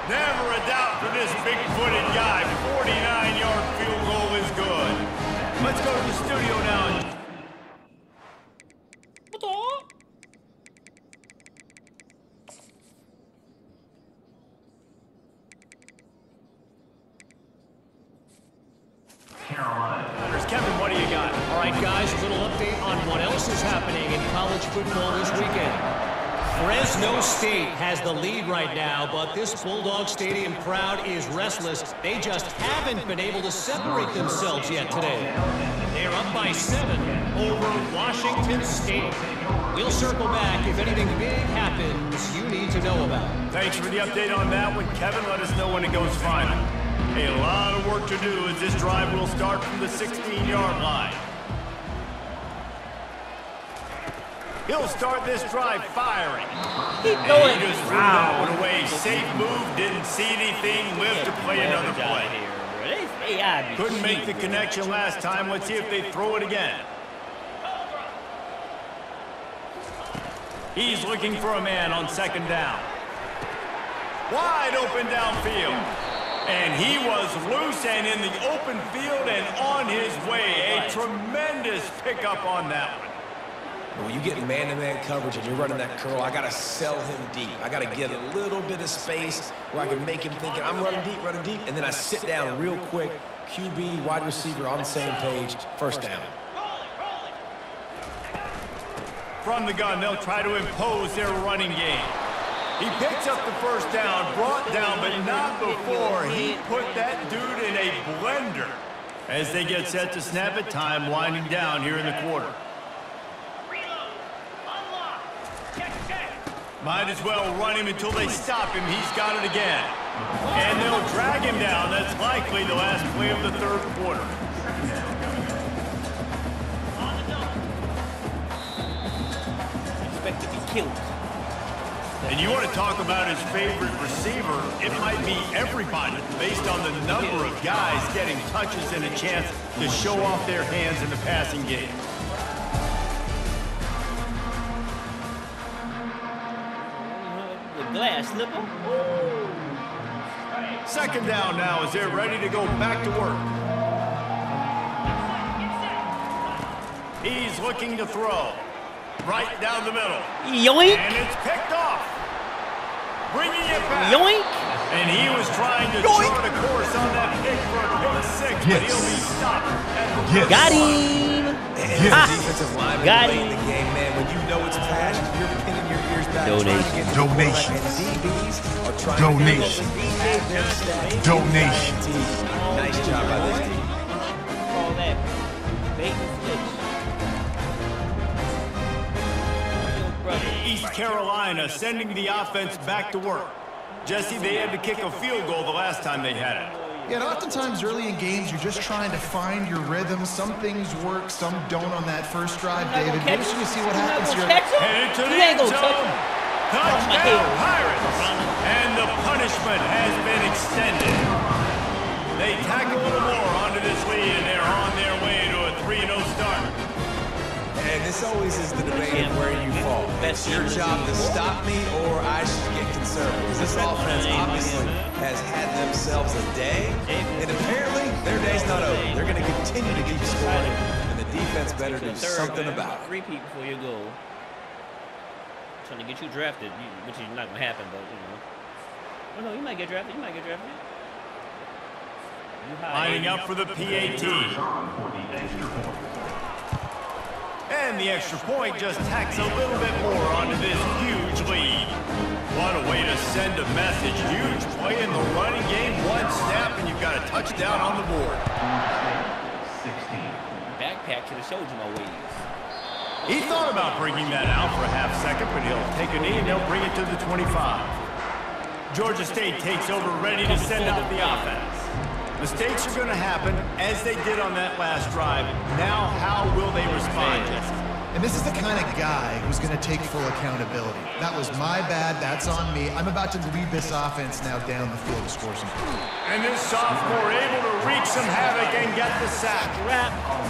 Never a doubt for this big-footed guy. 49-yard field goal is good. Let's go to the studio now. Carolina. Kevin, what do you got? All right, guys, a little update on what else is happening in college football this weekend. Fresno State has the lead right now, but this Bulldog Stadium crowd is restless. They just haven't been able to separate themselves yet today. They're up by 7 over Washington State. We'll circle back if anything big happens you need to know about. Thanks for the update on that one, Kevin. Let us know when it goes final. A lot of work to do as this drive will start from the 16-yard line. He'll start this drive firing. Keep And going. he just threw that one away. Safe move, didn't see anything, lived to play another play. Couldn't make the connection last time. Let's see if they throw it again. He's looking for a man on 2nd down. Wide open downfield. And he was loose and in the open field and on his way. A tremendous pickup on that one. When you get man-to-man coverage and you're running that curl, I got to sell him deep. I got to get a little bit of space where I can make him think I'm running deep, and then I sit down real quick. QB, wide receiver on the same page, first down. From the gun, they'll try to impose their running game. He picks up the first down, brought down, but not before he put that dude in a blender. As they get set to snap it, time winding down here in the quarter. Might as well run him until they stop him. He's got it again. And they'll drag him down. That's likely the last play of the third quarter. Expect to be killed. And you want to talk about his favorite receiver, it might be everybody based on the number of guys getting touches and a chance to show off their hands in the passing game. Glass slipper. Second down now as they're ready to go back to work. He's looking to throw. Right down the middle. Yoink. And it's picked off. Bringing it back. Yoink. And he was trying to chart a course on that pick for a pick six, but he'll be stopped. Got him. Defensive lineman Got late in him. the game, man. When you know it's passion, you're pinning your ears back. Donations. Donations. Nice job by this team. Call that bait and switch. East Carolina sending the offense back to work. Jesse, they had to kick a field goal the last time they had it. Yeah, and oftentimes early in games, you're just trying to find your rhythm. Some things work, some don't on that first drive, David. We're just going to see what happens here. Headed to the end zone. Touchdown Pirates. And the punishment has been extended. They tack a little more onto this lead, and they're on their way to a 3-0 start. And this always is the debate of where you fall. It's your job to stop me, or I should get conservative. Because this offense obviously has had themselves a day, and apparently their day's not over. They're going to continue to keep scoring, and the defense better do something about it. Repeat before you go. Trying to get you drafted, which is not going to happen, but, you know. Oh, no, you might get drafted. You might get drafted. Lining up for the PAT. And the extra point just tacks a little bit more onto this huge lead. What a way to send a message. Huge play in the running game. One snap, and you've got a touchdown on the board. Backpack should have showed you my ways. He thought about bringing that out for a half second, but he'll take a knee and they'll bring it to the 25. Georgia State takes over, ready to send out the offense. Mistakes are going to happen, as they did on that last drive. Now, how will they respond, Jesse? And this is the kind of guy who's going to take full accountability. That was my bad. That's on me. I'm about to lead this offense now down the field to score some points. And this sophomore able to wreak some havoc and get the sack.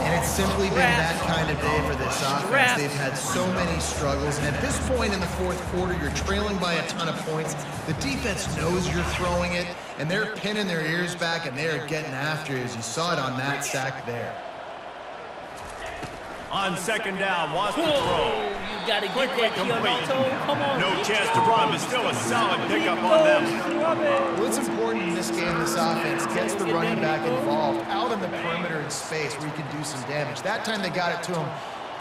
And it's simply been that kind of day for this offense. They've had so many struggles. And at this point in the fourth quarter, you're trailing by a ton of points. The defense knows you're throwing it, and they're pinning their ears back, and they're getting after it, as you saw it on that sack there. On second down, wants to throw. You got to get that complete. Come on. No chance to run, but still a solid pickup on them. Well, it's important in this game, this offense gets the running back involved out in the perimeter in space where you can do some damage. That time they got it to him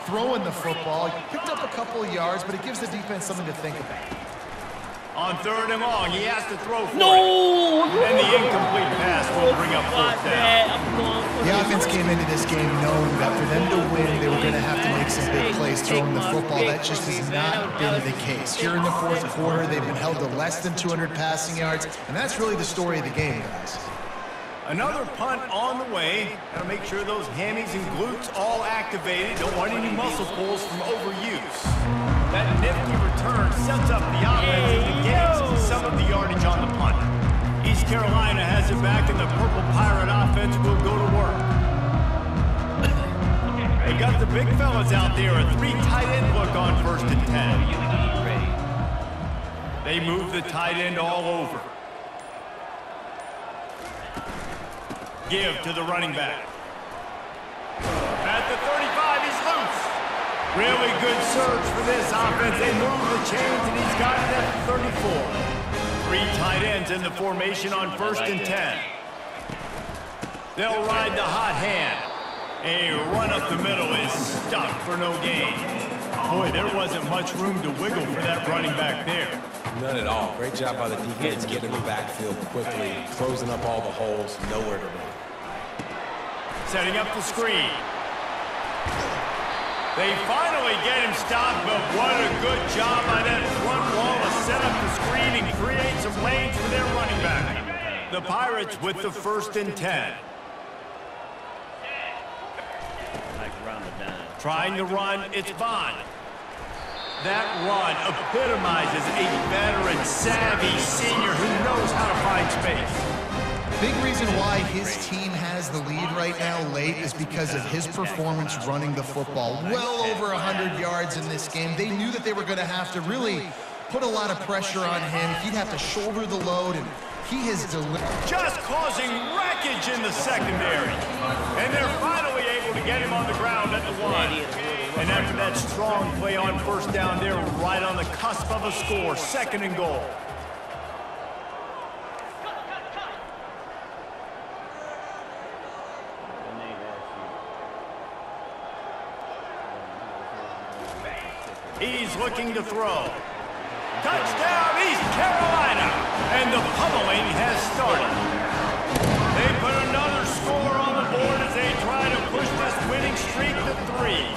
throwing the football. He picked up a couple of yards, but it gives the defense something to think about. On third and long, he has to throw for it. No! And the incomplete pass will bring up fourth down. The offense came into this game knowing that for them to win, they were going to have to make some big plays throwing the football. That just has not been the case. Here in the fourth quarter, they've been held to less than 200 passing yards, and that's really the story of the game, guys. Another punt on the way. Got to make sure those hammies and glutes all activated. Don't want any muscle pulls from overuse. That nifty return sets up the offense and gains some of the yardage on the punt. East Carolina has it back, and the Purple Pirate offense will go to work. They got the big fellas out there, a 3 tight end look on 1st and 10. They move the tight end all over. give to the running back. At the 35, he's loose. Really good surge for this offense. They move the chains, and he's got it at the 34. 3 tight ends in the formation on 1st and 10. They'll ride the hot hand. A run up the middle is stuck for no gain. Boy, there wasn't much room to wiggle for that running back there. None at all. Great job by the defense getting in the backfield quickly, closing up all the holes, nowhere to run. Setting up the screen. They finally get him stopped, but what a good job by that front wall to set up the screen and create some lanes for their running back. The Pirates with the 1st and 10. Trying to run, it's Bond. That run epitomizes a veteran, savvy senior who knows how to find space. Big reason why his team has the lead right now late is because of his performance running the football. Well over 100 yards in this game. They knew that they were going to have to really put a lot of pressure on him. He'd have to shoulder the load, and he has delivered. Just causing wreckage in the secondary. And they're finally able to get him on the ground at the 1. And after that strong play on 1st down, they're right on the cusp of a score. 2nd and goal. He's looking to throw. Touchdown, East Carolina! And the pummeling has started. They put another score on the board as they try to push this winning streak to 3.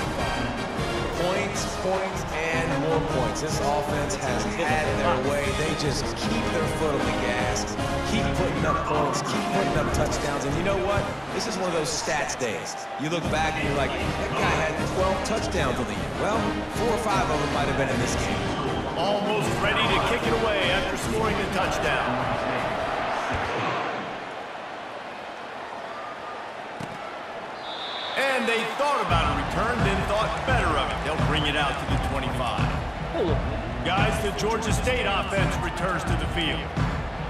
Points, points, and more points. This offense has had their way. They just keep their foot on the gas, keep putting up points, keep putting up touchdowns. And you know what? This is one of those stats days. You look back and you're like, that guy had 12 touchdowns on the year. Well, 4 or 5 of them might have been in this game. Almost ready to kick it away after scoring the touchdown. And they thought about a return, then thought better of it. They'll bring it out to the 25. Guys, the Georgia State offense returns to the field.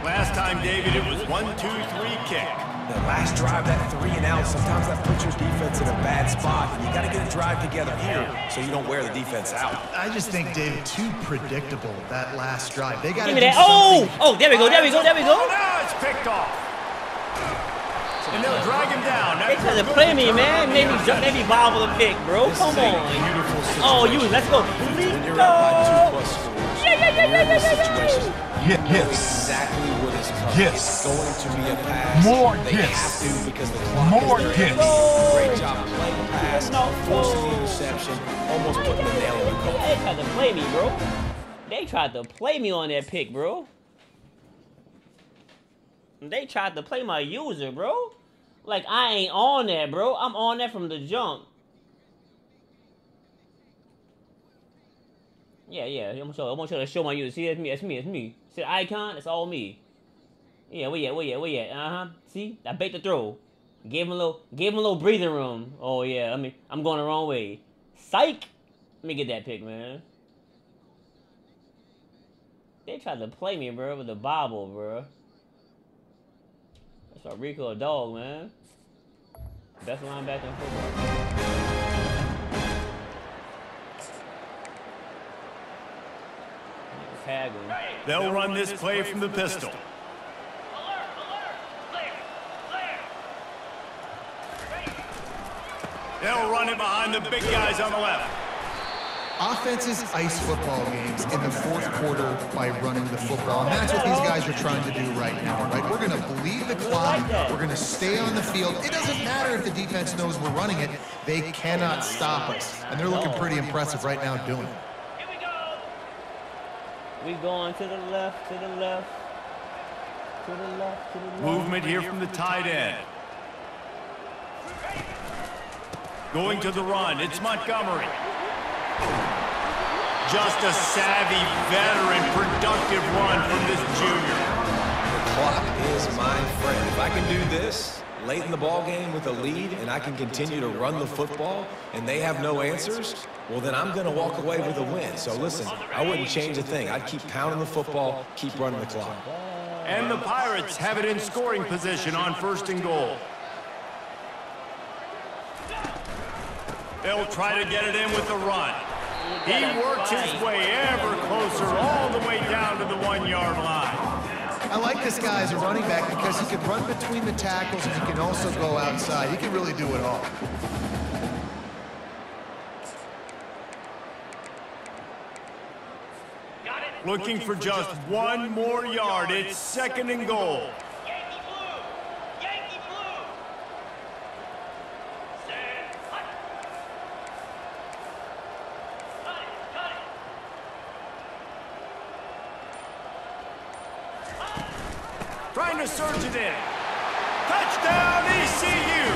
Last time, David, it was 1-2-3 kick. The last drive, that 3 and out, sometimes that puts your defense in a bad spot. You got to get a drive together here so you don't wear the defense out. I just think, David, too predictable, that last drive. They got to Give do me that. something. Oh, there we go, there we go, there we go. Oh, now it's picked off. And they'll drag him down. They try to play me, man. Maybe bobble a pick, bro. Come on. Oh, let's go. When you're up by 2+ scores, Yes. exactly what is coming. Yes. It's going to be a pass. More they yes. have to because the clock More is there. yes. Great job playing the pass, forcing the interception, almost putting the nail in the coffin. They tried to play me, bro. They tried to play me on that pick, bro. They tried to play my user, bro. Like, I ain't on that, bro. I'm on that from the jump. Yeah. I'm gonna show my user. See, it's me. See the icon? It's all me. Yeah, where you at? See? I bait the throw. Gave him a little breathing room. Oh, yeah. I'm going the wrong way. Psych! Let me get that pick, man. They tried to play me, bro, with the bobble, bro. That's a Rico a dog, man. Best linebacker in football. They'll run this play from the pistol. They'll run it behind the big guys on the left. Offenses ice football games in the 4th quarter by running the football. And that's what these guys are trying to do right now, right? We're going to bleed the clock. We're going to stay on the field. It doesn't matter if the defense knows we're running it. They cannot stop us. And they're looking pretty impressive right now doing it. We going to the left, to the left, to the left, to the left. Movement here from the tight end. Going to the run, it's Montgomery. Just a savvy, veteran, productive run from this junior. The clock is my friend. If I can do this late in the ball game with a lead and I can continue to run the football and they have no answers, well, then I'm going to walk away with a win. So listen, I wouldn't change a thing. I'd keep pounding the football, keep running the clock. And the Pirates have it in scoring position on 1st and goal. They'll try to get it in with the run. He works his way ever closer all the way down to the 1-yard line. I like this guy as a running back because he can run between the tackles and he can also go outside. He can really do it all. Looking for just 1 more yard. It's 2nd and goal. Yankee blue! Yankee blue! Stand. Cut it! Cut it! Trying to surge it in. Touchdown, ECU!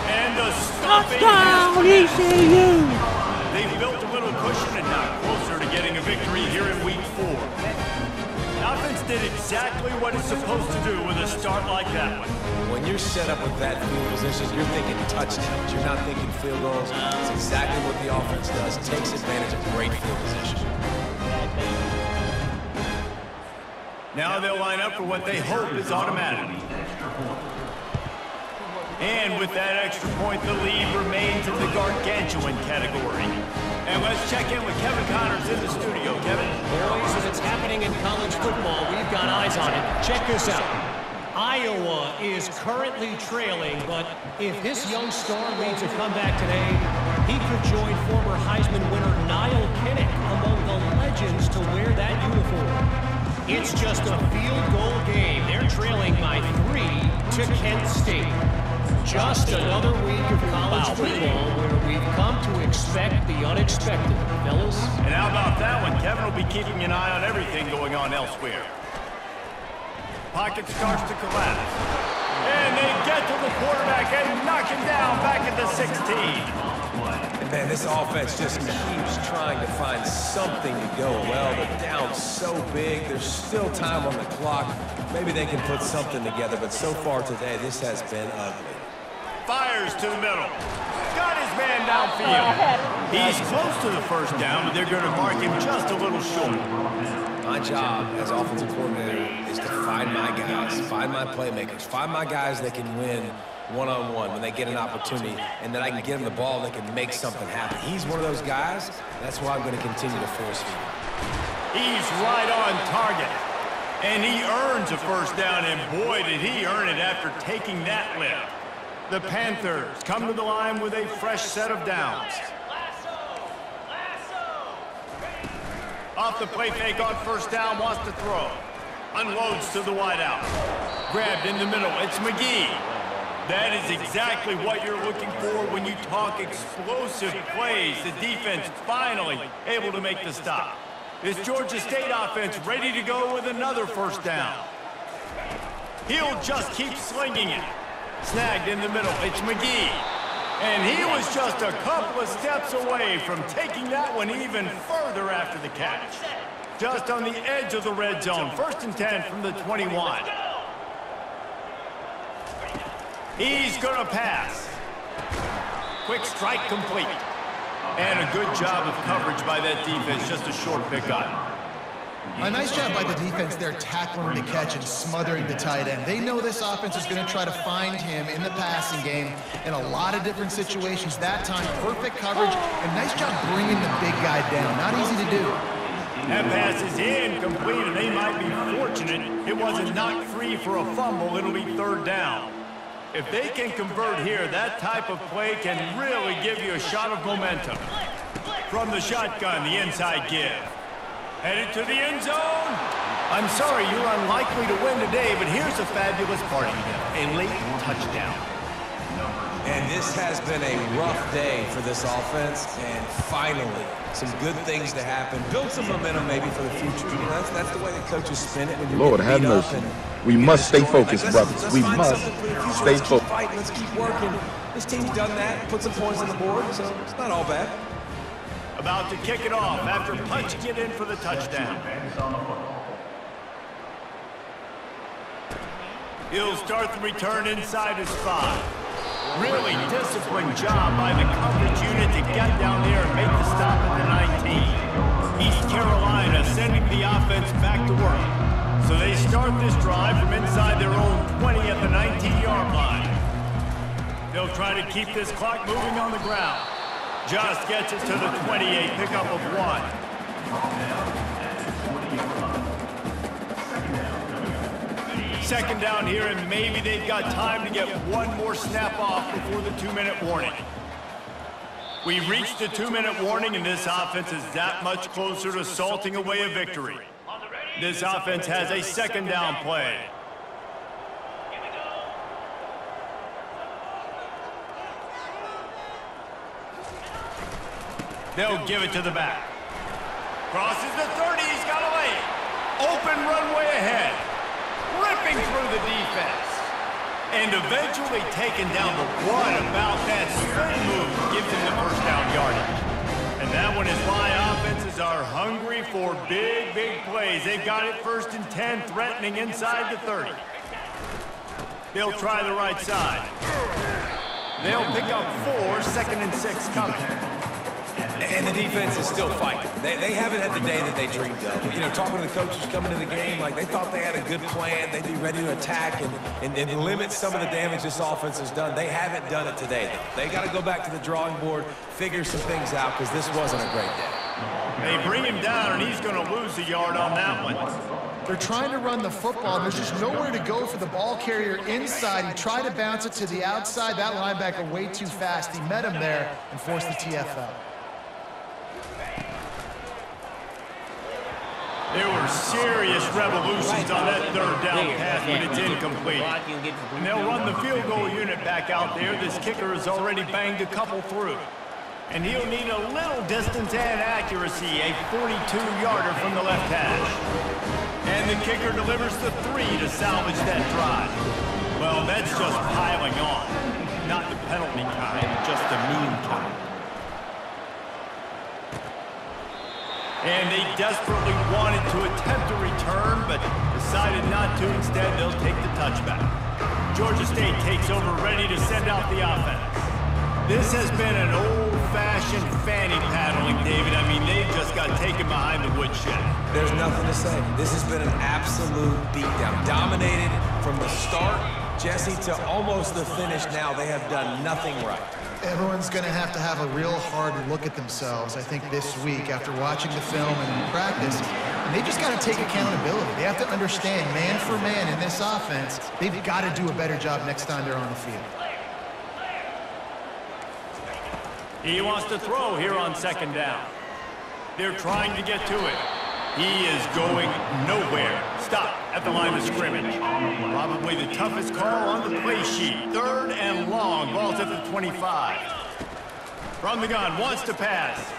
And the stopping Touchdown, ECU! They've built a little cushion and now closer to getting a victory here in week 4. The offense did exactly what it's supposed to do with a start like that one. When you're set up with that field position, you're thinking touchdowns. You're not thinking field goals. It's exactly what the offense does. Takes advantage of great field position. Now they'll line up for what they hope is automatic. And with that extra point, the lead remains in the gargantuan category. And let's check in with Kevin Connors in the studio. Kevin? Boys, as it's happening in college football, we've got eyes on it. Check this out. Iowa is currently trailing, but if this young star leads a comeback today, he could join former Heisman winner Niall Kinnick among the legends to wear that uniform. It's just a field goal game. They're trailing by 3 to Kent State. Just another week of college football where we've come to expect the unexpected, fellas. And how about that one? Kevin will be keeping an eye on everything going on elsewhere. Pocket starts to collapse. And they get to the quarterback and knock him down back at the 16. And man, this offense just keeps trying to find something to go well. They're down so big. There's still time on the clock. Maybe they can put something together, but so far today, this has been ugly. Fires to the middle. Got his man downfield. He's close to the first down, but they're going to mark him just a little short. My job as offensive coordinator is to find my guys, find my playmakers, find my guys that can win one-on-one when they get an opportunity, and then I can get them the ball that can make something happen. He's one of those guys. That's why I'm going to continue to force feed him. He's right on target. And he earns a first down, and boy, did he earn it after taking that lift. The Panthers come to the line with a fresh set of downs. Off the play fake on first down, wants to throw. Unloads to the wideout. Grabbed in the middle, it's McGee. That is exactly what you're looking for when you talk explosive plays. The defense finally able to make the stop. This Georgia State offense ready to go with another first down. He'll just keep slinging it. Snagged in the middle, it's McGee. And he was just a couple of steps away from taking that one even further after the catch. Just on the edge of the red zone, 1st and 10 from the 21. He's gonna pass. Quick strike complete. And a good job of coverage by that defense, just a short pickup. A nice job by the defense there tackling the catch and smothering the tight end. They know this offense is going to try to find him in the passing game in a lot of different situations. That time, perfect coverage and nice job bringing the big guy down. Not easy to do. That pass is incomplete, and they might be fortunate it wasn't knocked free for a fumble. It'll be 3rd down. If they can convert here, that type of play can really give you a shot of momentum. From the shotgun, the inside give. Headed to the end zone. I'm sorry, you're unlikely to win today, but here's a fabulous part. A late touchdown. And this has been a rough day for this offense, and finally, some good things to happen. Build some momentum maybe for the future. You know, that's the way the coaches spin it. When you're Lord have mercy. We must stay focused, brothers. We must stay focused. Let's keep working. This team's done that, put some points on the board, so it's not all bad. About to kick it off after punching it in for the touchdown. He'll start the return inside his 5. Really disciplined job by the coverage unit to get down there and make the stop at the 19. East Carolina sending the offense back to work. So they start this drive from inside their own 20 at the 19-yard line. They'll try to keep this clock moving on the ground. Just gets it to the 28, pickup of 1. Second down here, and maybe they've got time to get one more snap off before the 2-minute warning. We reached the 2-minute warning, and this offense is that much closer to salting away a victory. This offense has a second down play. They'll give it to the back. Crosses the 30, he's got a lane. Open runway ahead. Ripping through the defense. And eventually taken down the one. About that spin move gives him the first down yardage. And that one is why offenses are hungry for big, big plays. They've got it 1st and 10, threatening inside the 30. They'll try the right side. They'll pick up 4, 2nd and 6 coming. And the defense is still fighting. They haven't had the day that they dreamed of. You know, talking to the coaches coming to the game, like they thought they had a good plan. They'd be ready to attack and limit some of the damage this offense has done. They haven't done it today, though. They got to go back to the drawing board, figure some things out, because this wasn't a great day. They bring him down, and he's going to lose a yard on that one. They're trying to run the football. There's just nowhere to go for the ball carrier inside. He tried to bounce it to the outside. That linebacker way too fast. He met him there and forced the TFL. There were serious revolutions on that 3rd down pass, but it's incomplete. And they'll run the field goal unit back out there. This kicker has already banged a couple through. And he'll need a little distance and accuracy, a 42-yarder from the left hash. And the kicker delivers the 3 to salvage that drive. Well, that's just piling on. Not the penalty kind, just the mean kind. And they desperately wanted to attempt a return, but decided not to. Instead, they'll take the touchback. Georgia State takes over, ready to send out the offense. This has been an old-fashioned fanny paddling, David. I mean, they've just got taken behind the woodshed. There's nothing to say. This has been an absolute beatdown. Dominated from the start, Jesse, to almost the finish now. They have done nothing right. Everyone's going to have a real hard look at themselves, I think, this week after watching the film and practice. And they just got to take accountability. They have to understand, man for man in this offense, they've got to do a better job next time they're on the field. He wants to throw here on 2nd down. They're trying to get to it. He is going nowhere. Stop at the line of scrimmage. Probably the toughest call on the play sheet. 3rd and long. Ball's at the 25. From the gun, wants to pass.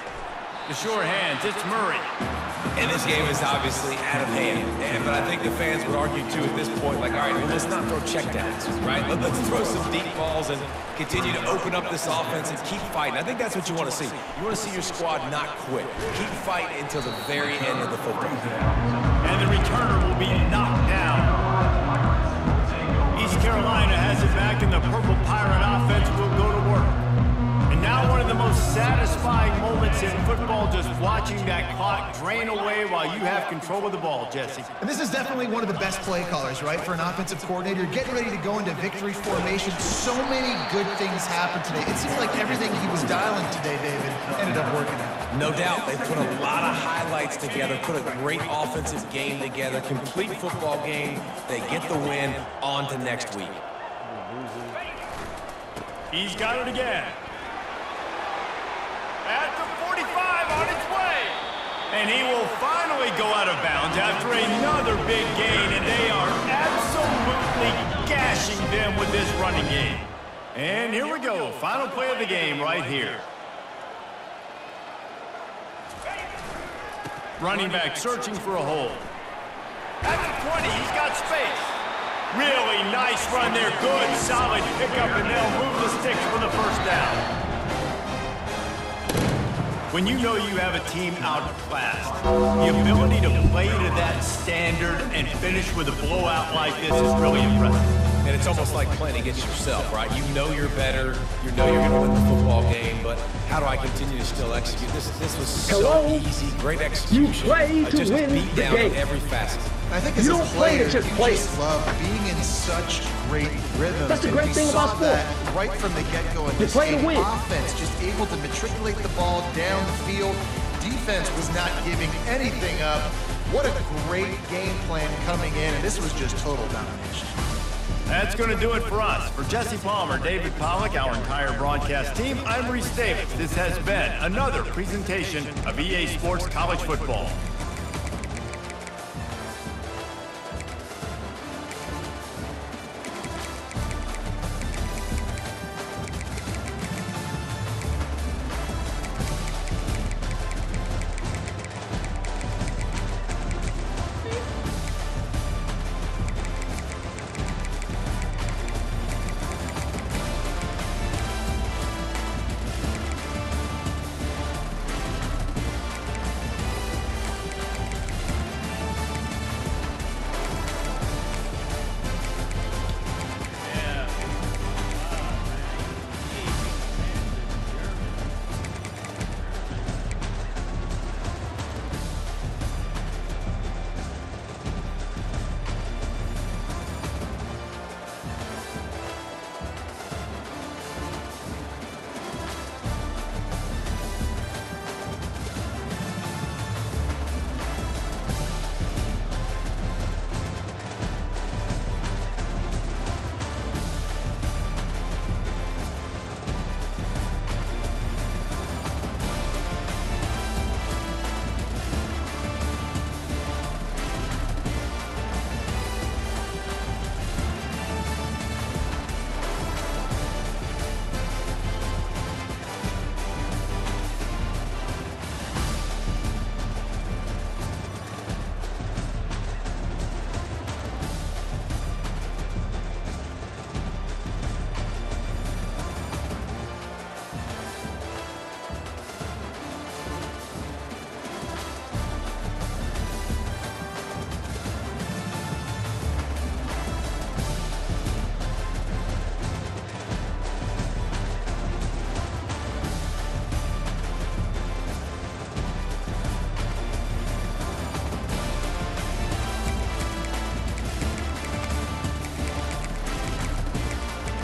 The sure hands, it's Murray. And this game is obviously out of hand. But I think the fans would argue, too, at this point, like, all right, well, let's not throw checkdowns, right? Let's throw some deep balls and continue to open up this offense and keep fighting. I think that's what you want to see. You want to see your squad not quit. Keep fighting until the very end of the football game. And the returner will be knocked down. East Carolina has it back, and the Purple Pirate offense will go to work. And now one of the most satisfying moments in football, just watching that clock drain away while you have control of the ball, Jesse. And this is definitely one of the best play callers, right, for an offensive coordinator. Getting ready to go into victory formation. So many good things happened today. It seems like everything he was dialing today, David, ended up working out. No doubt. They put a lot of highlights together, put a great offensive game together, complete football game. They get the win. On to next week. He's got it again. At the 45, on its way. And he will finally go out of bounds after another big gain, and they are absolutely gashing them with this running game. And here we go, final play of the game right here. Running back searching for a hole. At the 20, he's got space. Really nice run there, good, solid pickup, and they'll move the sticks for the first down. When you know you have a team outclassed, the ability to play to that standard and finish with a blowout like this is really impressive. And it's almost like playing against yourself, right? You know you're better. You know you're going to win the football game, but how do I continue to still execute? This was so easy, great execution. You play to just win beat the down game. in every facet. I think You as a don't play player, to just you play. just love being in such great rhythm. That's the great And thing we about saw sport. that right from the get-go in You this play to game. win. Offense just able to matriculate the ball down the field. Defense was not giving anything up. What a great game plan coming in, and this was just total domination. That's going to do it for us. For Jesse Palmer, David Pollack, our entire broadcast team, I'm Reese Davis. This has been another presentation of EA Sports College Football.